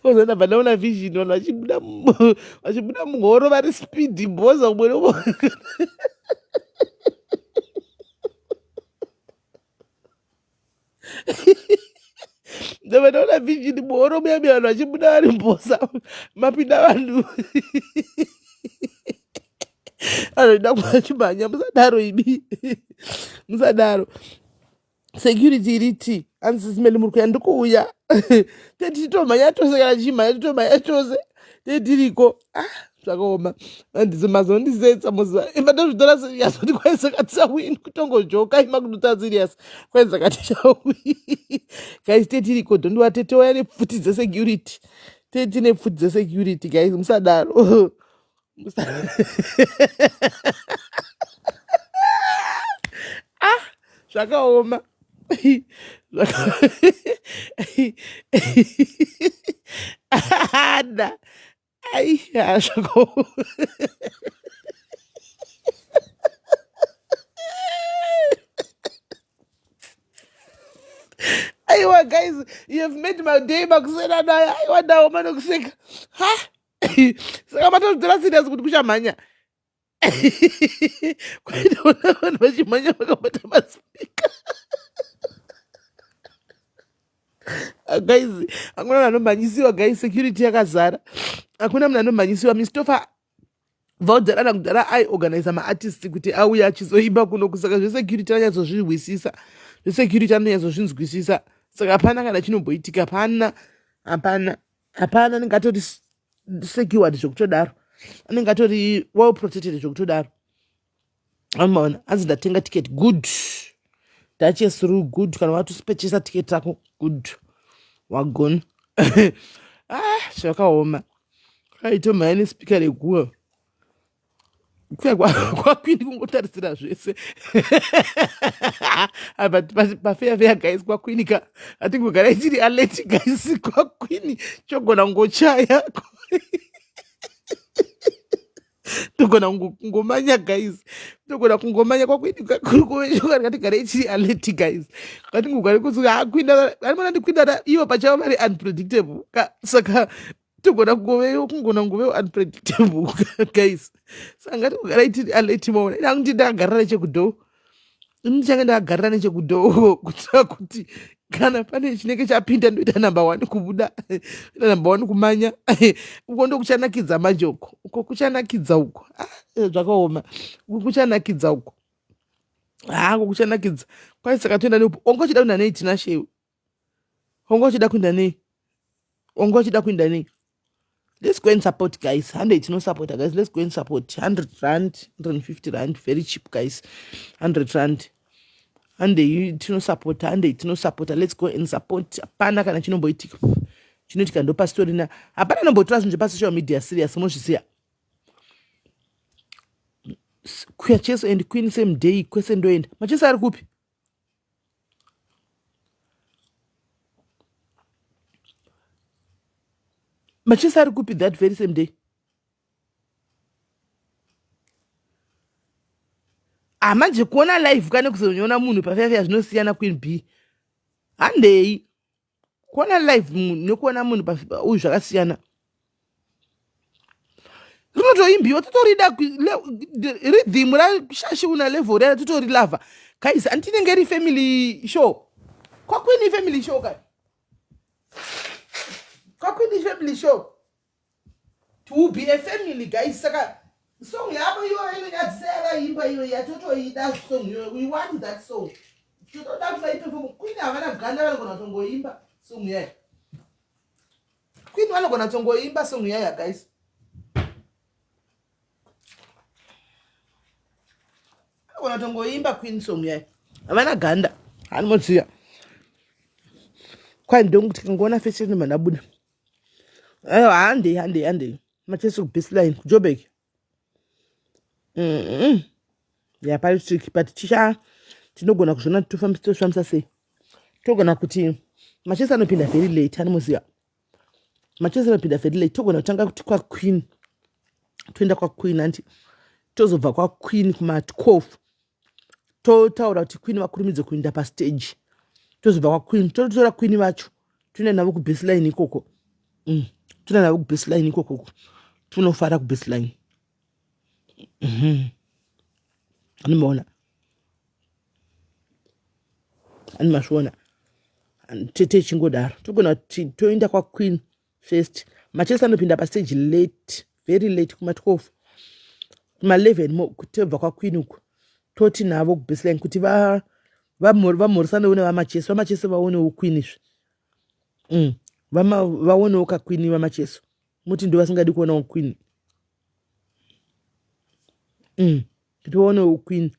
Ozana vanaona vision, vanhu vachibuda muhoro vari speed bhoza umwe ndavanaona vision muhoro muya vanhu vachibuda vari mboza, mapinda vanhu anoida kuvachimhanya. Musadaro ibi, musadaro. Security riti hanzi SIS MELLY muri kuya, ndikuuya tichitomhanya tose, kana tichimhanya titomhanya tose tetiriko. Zvakaoma. Handizo mazondisetsa muziva imatozvitora serious kuti kwaisa katisawini kutongojoka imakuduta serious kwaisa katichawi guys. Tetiriko dondiwa tetouya nepfuti dzesecurity, tetine pfuti dzesecurity guys, musadaro zvakaoma ada aiya zvakaoma. Aiwa guys, you have made my day makusena naye. Aiwa ndaoma nokuseka. Saka matozvitora serious kuti kuchamhanya. Kwaitaona vanhu vachimhanya vakabata maspika. Guys, hakuna munhu anomhanyisiwa guys, security yakazara. Hakuna munhu anomhanyisiwa. Mistofa vaudharana kudhara aiorganiza maartist kuti auya achizoimba kuno, kusaka zvesecurity anyatsozvirwisisa, zvesecurity anonyatsozvinzwisisa. Saka hapana kana chinomboitika. Hapana anenge atori secured zvokutodaro, anenge atori well protected zvokutodaro. Amaona hanzi ndatenga ticket good, ndache through good. Kana watosipechesa ticket rako good, wagona. Zvakaoma. Kwaitomhanya nespeaker reguva kwakwini kungotarisira zvese. But pafeya guys, kwakwini ka hatingogara tiri alert guys. Kwakwini chogona kungochaya togona kungomanya guys, togona kungomanya kwakwini kakuri katigare tiri alert guys. Katingogare kusuka akwinda vanimona ndikwinda ivo pachavo vari unpredictable. Saka togona kungona nguveyo unpredictable guys. Saka ngatigogara tiri alert. Maona ina kuti ndakagarira nechekudhoo, ndichange ndakagarira nechekudhoo kuitira kuti kana pane chinenge chapinda ndoita number 1 kubuda, number 1 kumanya. Uko ndo kuchanakidza manje, uko kuchanakidza uko. Zvakaoma. Uko kuchanakidza uko. Uko kuchanakidza. Kwai saka toenda nepo. Ongochida kuenda nei tina shewe? Ongochida kuenda nei? Ongochida kuenda nei? Let's go and support guys. 100 no support guys. Let's go and support. 100 rand, 150 rand, very cheap guys. 100 rand. handei tinosapota, handei tinosapota, let's go and support. Hapana kana chinomboitika. Chinoitika ndo pastori na. Hapana nombotora zvinhu zvepasocial media serious, mozviziya. Macheso and Queen same day kwese ndoenda. Macheso ari kupi? Macheso ari kupi that very same day? Manje kuona live kane kuzonyona munhu pafefe zvinosiyana Queen B. Handei kuona live nekuona munhu pafefe uyu zvakasiyana. Rinotoimbiwa totorida rhythm rashashi una level rera totorilava. Guys, antinenge ri family show. Kwa Queen family show kai. Kwa Queen family show. To be a family guys, saka song yabo yo inonyadzisera imba iyo yatotoida song yo. We want that song. Totoda kusayiperform. Queen havana ganda vanogona kutongoimba song yayo. Queen vanogona kutongoimba song yayo guys. Vanogona kutongoimba Queen song yayo. Havana ganda. Hanoziya. Kwai ndonguti kangoona face ino manabuda. Handei. Macheso baseline Joburg. Ya pari trick but tisha tinogona kuzvona tofambisa sei. Togona kuti Macheso anopinda very late anoziya. Macheso anopinda very late togona kutanga kuti kwa Queen. Toenda kwa Queen anti tozobva kwa Queen kuma 12. Totaura kuti Queen vakurumidze kuenda pa stage. Tozobva kwa Queen totora Queen vacho tunoenda navo ku baseline ikoko. Tunoenda navo ku baseline ikoko. Tunofara ku baseline. Animona. Animashona. Tete chingodaro. Togona toenda kwa Queen first. Macheso anopinda pa stage late, very late kuma 12. Kuma 11 kutobva kwa Queen uko. Toti navo ku baseline kuti vamorisana une vamacheso vaonewo Queen izvi. Vaonewo ka Queen vamacheso. Muti ndo vasingadi kuonawo Queen. Kuti vaonewo Queen.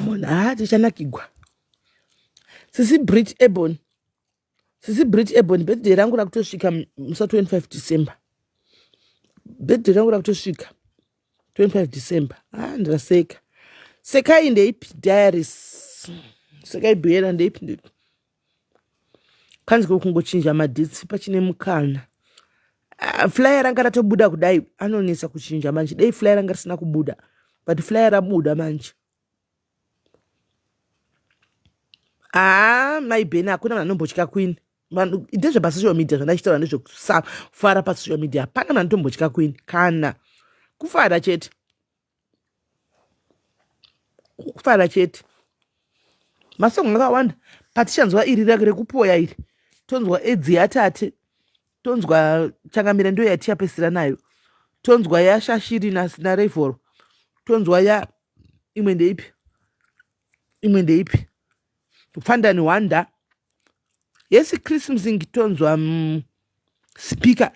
Mona tichanakigwa. Sisi Brit Ebon birthday rangu rakutosvika musa 25 December. Birthday rangu rakutosvika 25 December. Ndiraseka. Sekai ndeipi diaries. Sekai buyera ndeipi. Kanzi kungochinja maditsi pachine mukana. Flyer ranga ratobuda kudai anonesa kuchinja manje. Dei flyer ranga risina kubuda. But flyer rabuda manje. Maibheni hakuna manombotya Queen. Ndezve pa social media zvandachitaura ndezvekufara pa social media. Hapana manotombotya Queen kana kufara chete. Kufara chete. Masong akawanda patichanzwa iri rekupoya iri. Tonzwa edzi yatate. Tonzwa changamira ndo yatiyapesira nayo. Tonzwa yashashiri na Revol. Tonzwa ya imwe ndeipi. Tupfandani Wanda. Yesi Christmas ngitonzwa speaker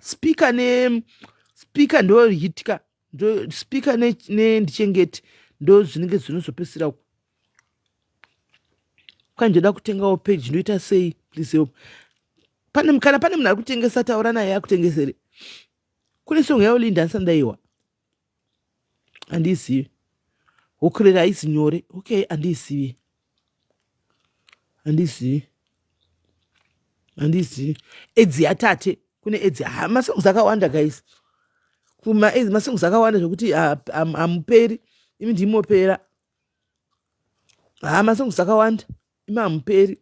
ndo hitika. Ndo speaker ne ndichengeti ndo zvinenge zvinozopesira uko. Kanjoda kutengawo page ndoita sei please help. Pane munhu ari kutengesa taura naye akutengesere. Kune song yayo Linda Sandaiwa. Andizivi. Wokurera aizi nyore. Okay, andizivi. Edzi yatate. Kune edzi. Masongs akawanda guys. Masongs akawanda zvokuti hamuperi. Imi ndimopera. Masongs akawanda. Imi hamuperi.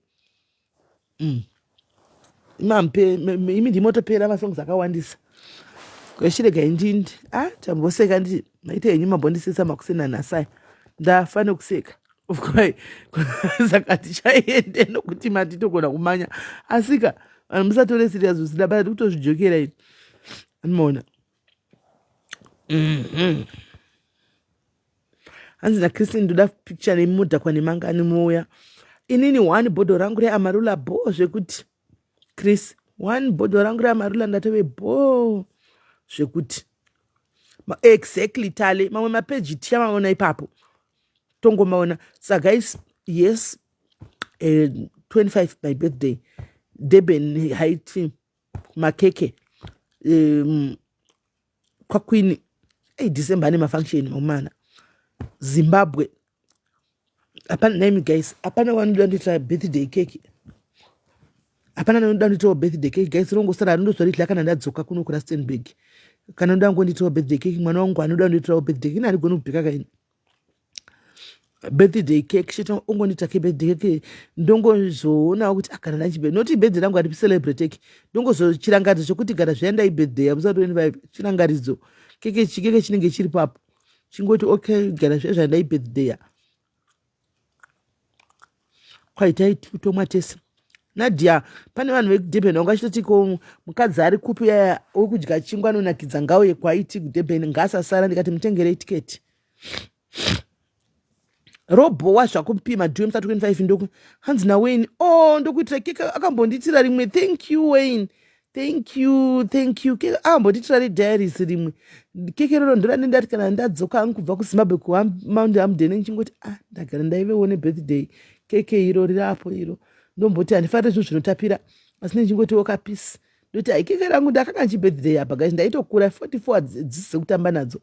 Imi ndimotopera masongs akawandisa. Kweshirega indindi. Tamboseka nditi. Maite henyu mabondisisa makusena nasai. Ndafane kuseka. Of course. Saka tichaende nokuti matitogona kumanya. Asika. Musatore serious usida bada kutozvijokera ini. Anoona. Hanzi na Christine ndoda picture nemudha kwa nemangani moya. Inini one bodo rangu reAmarula bo zvekuti. Chris, one bodo rangu reAmarula ndatove bo zvekuti. Exactly tale. Mamwe mapeji tichamaona ipapo. tongomaona. So guys, yes, 25 my birthday. Durban Haiti makeke kwa Queen December ni mafunction mama. Zimbabwe. Apana name guys, apana wanoita birthday cake. Apana wanoita birthday cake guys, rongo sara ndo story like kana ndadzoka kuno ku Rustenburg. Kana ndangoita birthday cake mwana wangu anoda ndoita birthday cake nari gonu kubika kaini. Birthday cake shito ungonita ke birthday cake ndongozoona kuti akana nachibe not birthday rangu ari celebrate cake ndongozochirangaridzo chokuti gara zvienda ibirthday yamusa 25 chirangaridzo keke chinenge chiri papo chingoti okay gara zvienda ibirthday kwaitai tomwa tese Nadia pane vanhu veDurban ungachitoti ko mukadzi ari kupi yaya okudya chingwa anonakidza ngao yekwaiti kuDurban ngasasara ndikati mutengere tiketi Robo wazvakupima due msati 25 ndoku hanzi na Wayne ndokuitira keke akambonditira rimwe thank you Wayne thank you keke akambonditira diaries rimwe keke roro ndorane ndati kana ndadzoka hangu kubva kuZimbabwe ku Mount Hamden nchingoti ndagara ndaiveone birthday keke iro rirapo iro ndomboti handifanire zvinhu zvinotapira asi nechingoti peace ndoti hai keke rangu ndakanga chibirthday apa guys ndaitokura 44 dzisise kutamba nadzo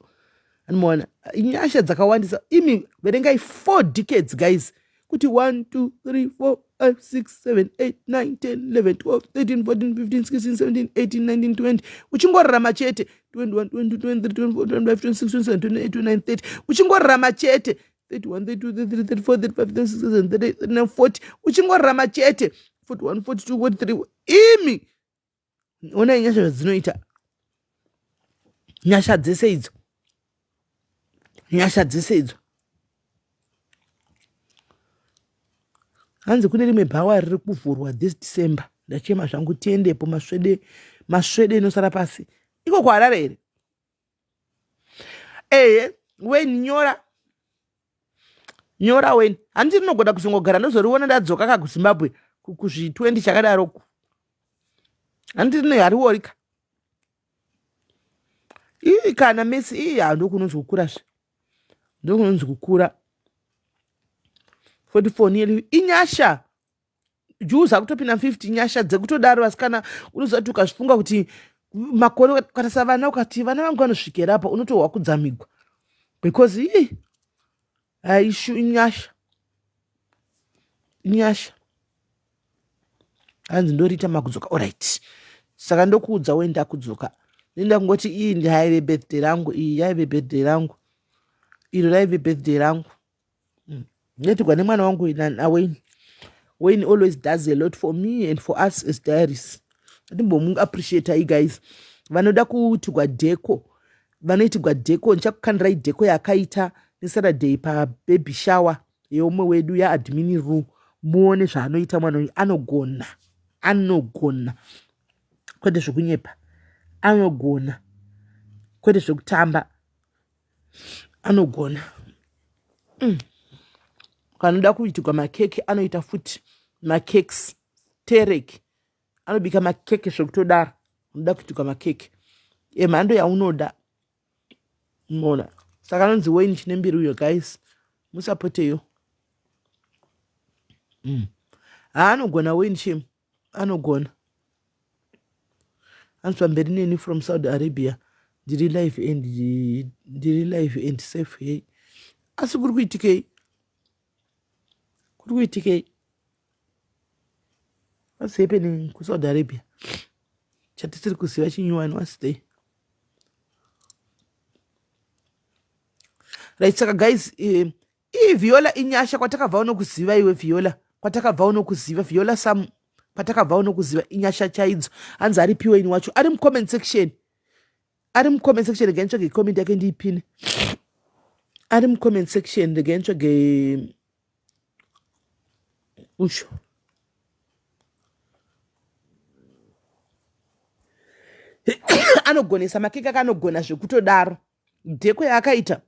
anomuona nyasha dzakawandisa imi verengai 4 decades guys kuti 1 2 3 4 5 6 7 8 9 10 11 12 13 14 15 16 17 18 19 20 uchingorarama chete 21 22 23 24 25 26 27 28 29 30 uchingorarama chete 31 32 33 34 35 36 37 39 40 uchingorarama chete 41 42 43 imi ona nyasha zvadzinoita nyasha dzese idzo nyasha dzese idzo hanzi kune rimwe bhawa riri kuvhurwa this December ndachema zvangu tiendepo masvede inosara pasi iko kwaRarere Wayne nyora Wayne handiti rinogona kuzongogara ndozoriona ndadzoka kakuZimbabwe kuzvi20 chakadaroko handiti rine hariworika kana Messi ndokunonzi kukurazve ndokunonzi kukura 44 nearly inyasha juza kutopinda 50 nyasha dzekutodaro asikana unozati ukazvifunga kuti makore ukatasa vana ukati vana vangu vanosvikira apa unotohwa kudzamigwa because aishu inyasha hanzi ndoriita makudzoka alright saka ndokuudza wenda kudzoka nenda kungoti iyi ndihaive birthday rangu iyi yaive birthday rangu iro raive birthday rangu netigwa nemwana wangu na Wayne always does a lot for me and for us as diaries atimbomu appreciate you guys vanoda kutigwa deco vanoitigwa deco ndichakukandirai deco yakaita nesaturday baby shower yeumwe wedu yaadmin room muone zvaanoita mwana uyu anogona kwete zvokunyepa anogona kwete zvokutamba anogona kanoda kuitigwa makeke anoita futi makekes terek anobika makeke zvokutodara unoda kuitigwa makeke emhando yaunoda mona saka anonzi Wayne chine mbiri uyo guys musapoteyo anogona Wayne chem anogona anzwa mberi neni from Saudi Arabia ndiri live and safe hey asi kuri kuitikei what's happening ku Saudi Arabia chatisiri kuziva chinyuwani what's there right saka guys Viola inyasha kwatakabva unokuziva iwe Viola kwatakabva unokuziva Viola Sam kwatakabva unokuziva inyasha chaidzo hanzi ari piweni wacho ari mucomment section against comment yake ndiipine ari mucomment section against usho anogonesa makeke akanogona zvekutodaro dheko yaakaita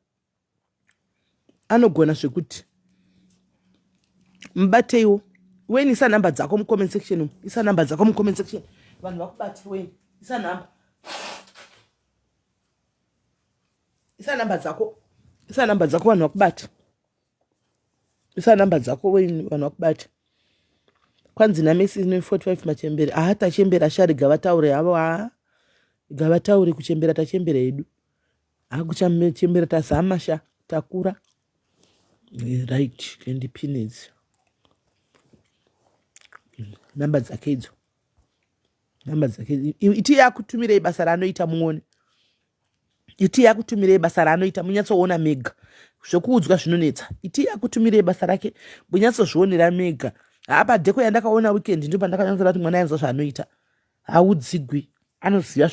anogona zvekuti mubateiwo Wayne isa namba dzako mucomment section vanhu vakubate Wayne isa namba dzako vanhu vakubate isa namba dzako vanhu vakubata kwanzi namesi ine 45 machembere tachembera shari gavataure havo gavataure kuchembera tachembera hedu hakuchambera tazama sha takura right kendipinedzi namba dzake idzo iti yakutumirei basa raanoita muone iti yakutumirei basa raanoita munyatsoona mega zvokuudzwa zvinonetsa iti yakutumirei basa rake munyatsozvionera mega hapadheko yandakaona weekend ndo pandakanyatsora kuti mwana ainzwa zvaanoita haudzigwi anoziva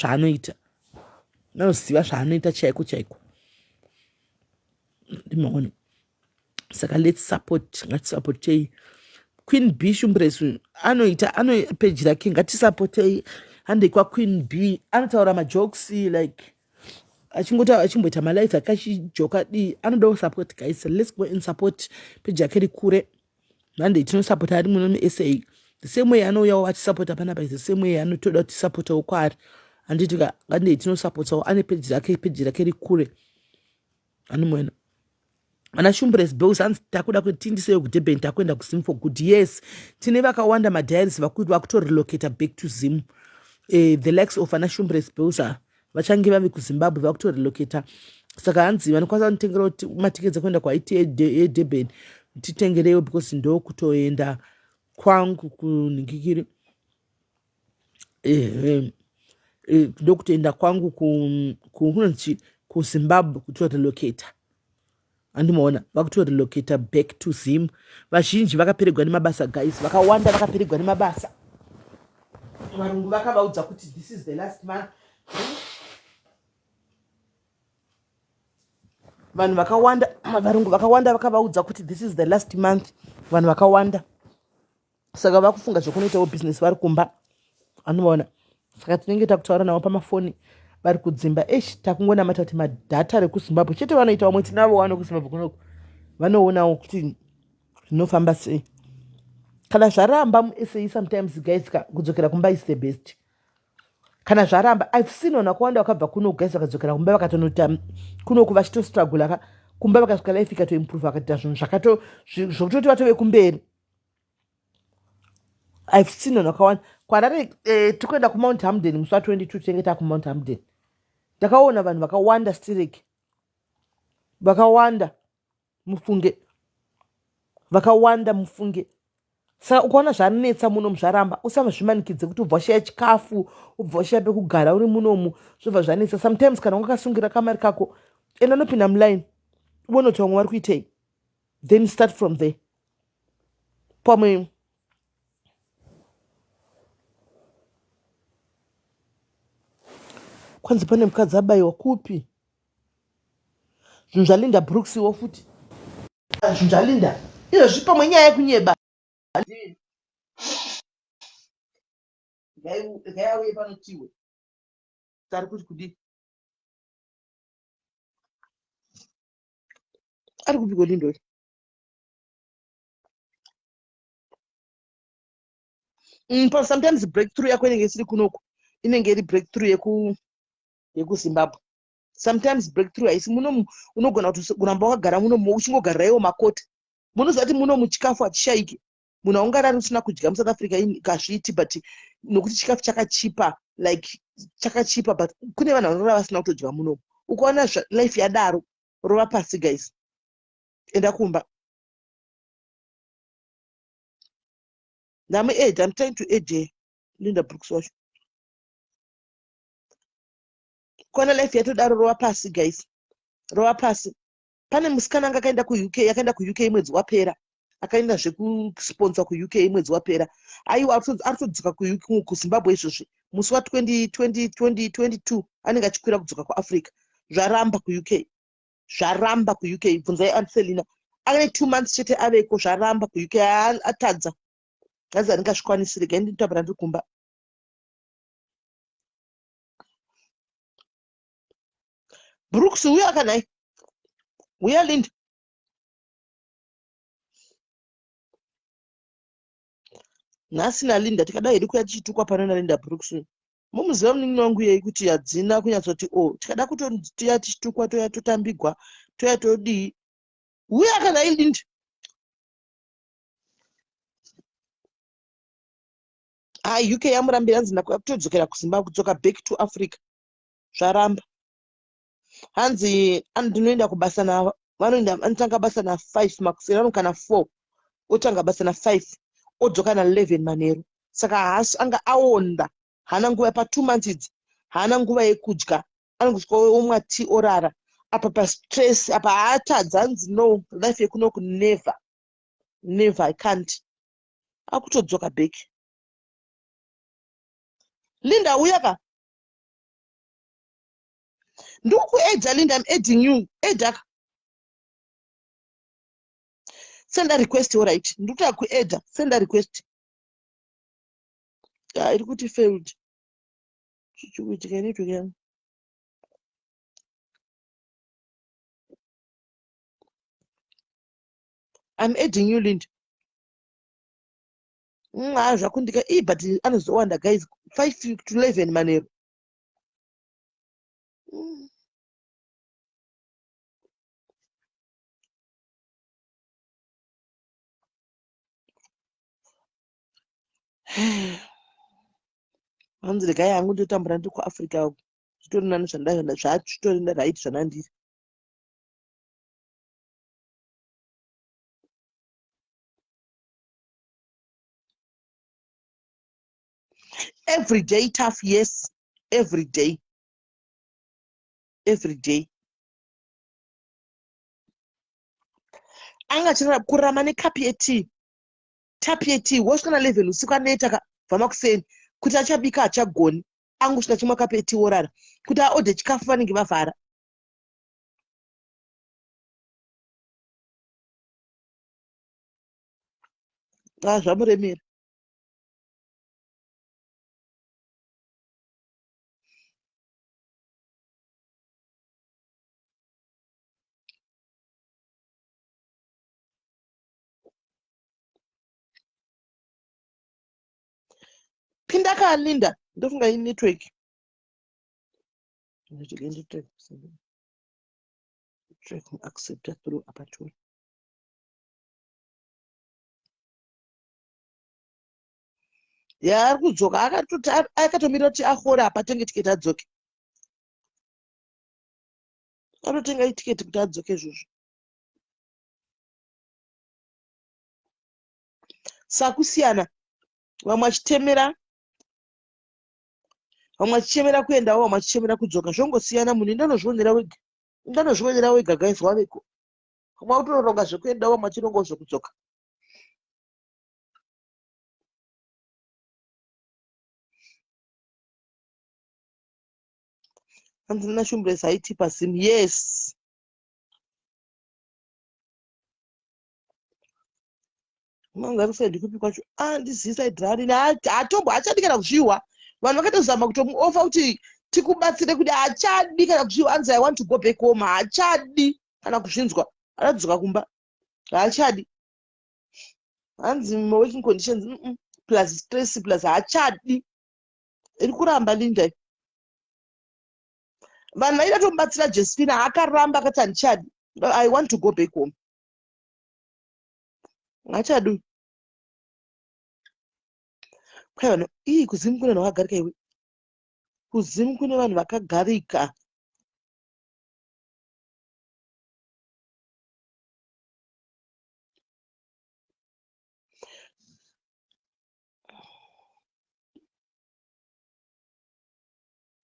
zvaanoita chaiko ndimaona saka let's support ngatisupportei Queen B shumbresu anoita peji rake ngatisupportei hande kwa Queen B anotaura majokes like achimboita malife akachijoka anoda kusupport guys. Let's go and support peji yake rikure hande tinosupporta ari muno muSA the same way anouyawo achisupporta panapa is the same way anotoda kuti supportawo kwaari handitika hande tinosupportawo ane peji rake rikure anomuona ana shumbres bills hanzi takuda kuti tindiseyo kuDurban takuenda kuZim for good. Yes, tine vakawanda madiaries vakutorelocata back to Zim. The likes of ana shumbres bills vachange vave kuZimbabwe vakutorelocata saka hanzi vanokwanisa kunotengera kuti matikedza kuenda kwaiti eDurban titengereyo because ndo kutoenda kwangu kuningikiri ndo kutoenda kwangu kunonzi kuZimbabwe kutorelocata andimaona vakutorelocata back to Zim. Vazhinji vakaperegwa nemabasa guys, vakawanda vakaperegwa nemabasa. Varungu vakavaudza kuti this is the last month. Vanhu vakawanda varungu vakawanda vakavaudza kuti this is the last month. Vanhu vakawanda saka vakufunga zvokunoitawo business vari kumba anoona saka tinenge takutaura navo pamafoni vari kudzimba takungonamata kuti madhata rekuZimbabwe chete vanoitawo mwe tinavo wano kuZimbabwe kunoku vanoonawo kuti zvinofamba sei. Kana zvaramba muSA sometimes guys kudzokera kumba is the best. Kana zvaramba I've seen vanhu vakawanda vakabva kuno guys vakadzokera kumba vakatonota kunoku vachitostruggle kumba vakasvika life ikatoimprove vakaita zvinhu zvokutoti vatove kumberi. I've seen vanhu vakawanda kwarare tikuenda kuMount Hamden musi wa22 tinenge takuMount Hamden ndakaona vanhu vakawanda stiriki vakawanda mufunge saka ukaona zvanetsa munomu zvaramba usamazvimanikidze kuti ubva washaya chikafu ubva washaya pekugara uri munomu zvobva zvanetsa. Sometimes kana wakasungira kamari kako enda nopinda muline uone kuti vamwe vari kuitei then start from there. Pamwe kwanzi pane mukadzi abayiwa kupi zvinhu zvaLinda Brooks wo futi zvinhu zvaLinda izvozvi pamwe nyaya yekunyeba gayauye panotiwe tari kuti kudi ari kupiko Lindori sometimes breakthrough yako inenge isiri kunoko inenge iri breakthrough yekuZimbabwe. Sometimes breakthrough haisi munomu unogona kuti kuramba wakagara munomu uchingogarirawo makoti munoziva kuti munomu chikafu hachishaiki munhu aungarari usina kudya muSouth Africa kazviiti but nokuti chikafu chakachipa like chakachipa but kune vanhu vanorara vasina kutodya munomu ukaona life yadaro rova pasi guys enda kumba. I'm trying to aid Linda Brooks wacho kwana life yatodaro rova pasi guys rova pasi. Pane musikana anga akaenda kuUK mwedzi wapera akaenda zvekusponsor kuUK mwedzi wapera aiwa arikudzoka kuZimbabwe izvozvi musi wa2022 anenge achikwira kudzoka kuAfrica zvaramba kuUK bvunzai Anselina ane 2 months chete aveko zvaramba kuUK atadza gazi aringazvikwanisire gaini nditambira ndiri kumba. Brooks uya akanai uya Linda nhasi naLinda tikadai hedu kuya tichitukwa pano naLinda Brooks mumuziva muningi wangu yei kuti hadzina kunyatsoti tikada kutoya tichitukwa toya totambigwa toya todii uya akanai Linda UK yamurambira hanzi nakutodzokera kuZimbabwe kudzoka back to Africa. Zvaramba. Hanzi ndinoenda kubasa navo. Anotanga basa na 5 makusera kana 4. Otanga basa na 5. Odzoka na 11 manheru. Saka anga aonda. Hana nguva pa 2 months idzi. Hana nguva yekudya. Anongosvika omwa tea orara. Apa pa stress, apa haatadza hanzi no, life yekunoku never. Never, I can't. Akutodzoka back. Linda uyaka. Ndokuedza Linda, I'm adding you. Edaka. Send a request, all right. Ndokuta kuedza. Send a request. It could failed. Again. I'm adding you, Linda. Zvakundika but anozowanda guys 5 to 11 manheru. Hanzi regai hangu ndotambura ndi kuAfrica uko. Zvitori nani zvachitori right zvanandiri. Every day tough, yes. Every day. Every day. Anga chira kurama nekapi yetii. Tapi yetii wosvika na 11 usiku anoita kabva makuseni kuti achabika achagoni. Angosvika chimwa kapi yetii orara. Kuti aodhe chikafu vanenge vavhara. Zvamuremera. Pinda Linda. Ndofunga hii network. Track accept through aperture. Ari kudzoka akatomirira kuti ahora apatenge tiketi adzoke. Anotenga tiketi kuti adzoke izvozvo. Sakusiyana. Vamwe vachichemera kuendawo, vamwe vachichemera kudzoka. Zvongosiyana munhu ndanozvionera wega guys waveko. Vamwe vatoronga zvekuendawo, vamwe vachirongawo zvekudzoka. Hanzi ndinashumbiresa haiti pasimu. Yes. Mangarusaidi kupi kwacho. Ndizisa idhari. Hatombo hachadi kana kuzviwa. Vanhu vakatozama kutomuofa kuti tikubatsire kuti hachadi kana kuzviwa. Hanzi I want to go back home. Hachadi kana kuzvinzwa. Anadzoka kumba. Hachadi. Hanzi working conditions plus stress plus hachadi. Iri kuramba Linda. Vanhu vaida tomubatsira Josephine akaramba akati handichadi. I want to go back home. Hachadi. Kwai vanhu kuzimu kune vanhu vakagarika iwe. Kuzimu kune vanhu vakagarika.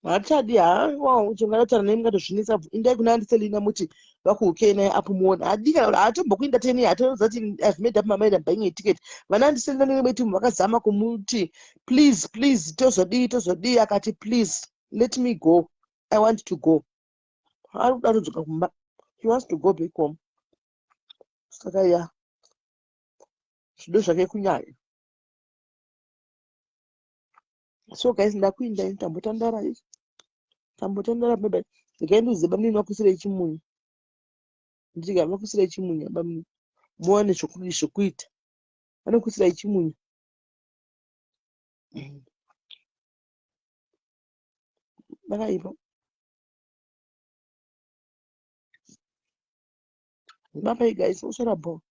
Hachadi uchingataura nemi ngatozvinisa indai kuna Andiselina muti vakuukei naye apo muone. Hadi kana haatombokuinda teni hatoza kuti I've made up my mind I'm buying a ticket. Vana Andiselina nemeti vakazama kumuti please tozodii akati please let me go. I want to go. Ari kuda kudzoka kumba. He wants to go back home. Saka zvido zvake kunyanya. So guys ndakuinda tambotandara izvi. Tambotandara baba. Ndikaenduziba mimi makusira echimunyu. Ndiga makusira echimunyu aba muone zvokuita. Vanokusira echimunyu. Vakaipa. Bye bye guys. Usara bo.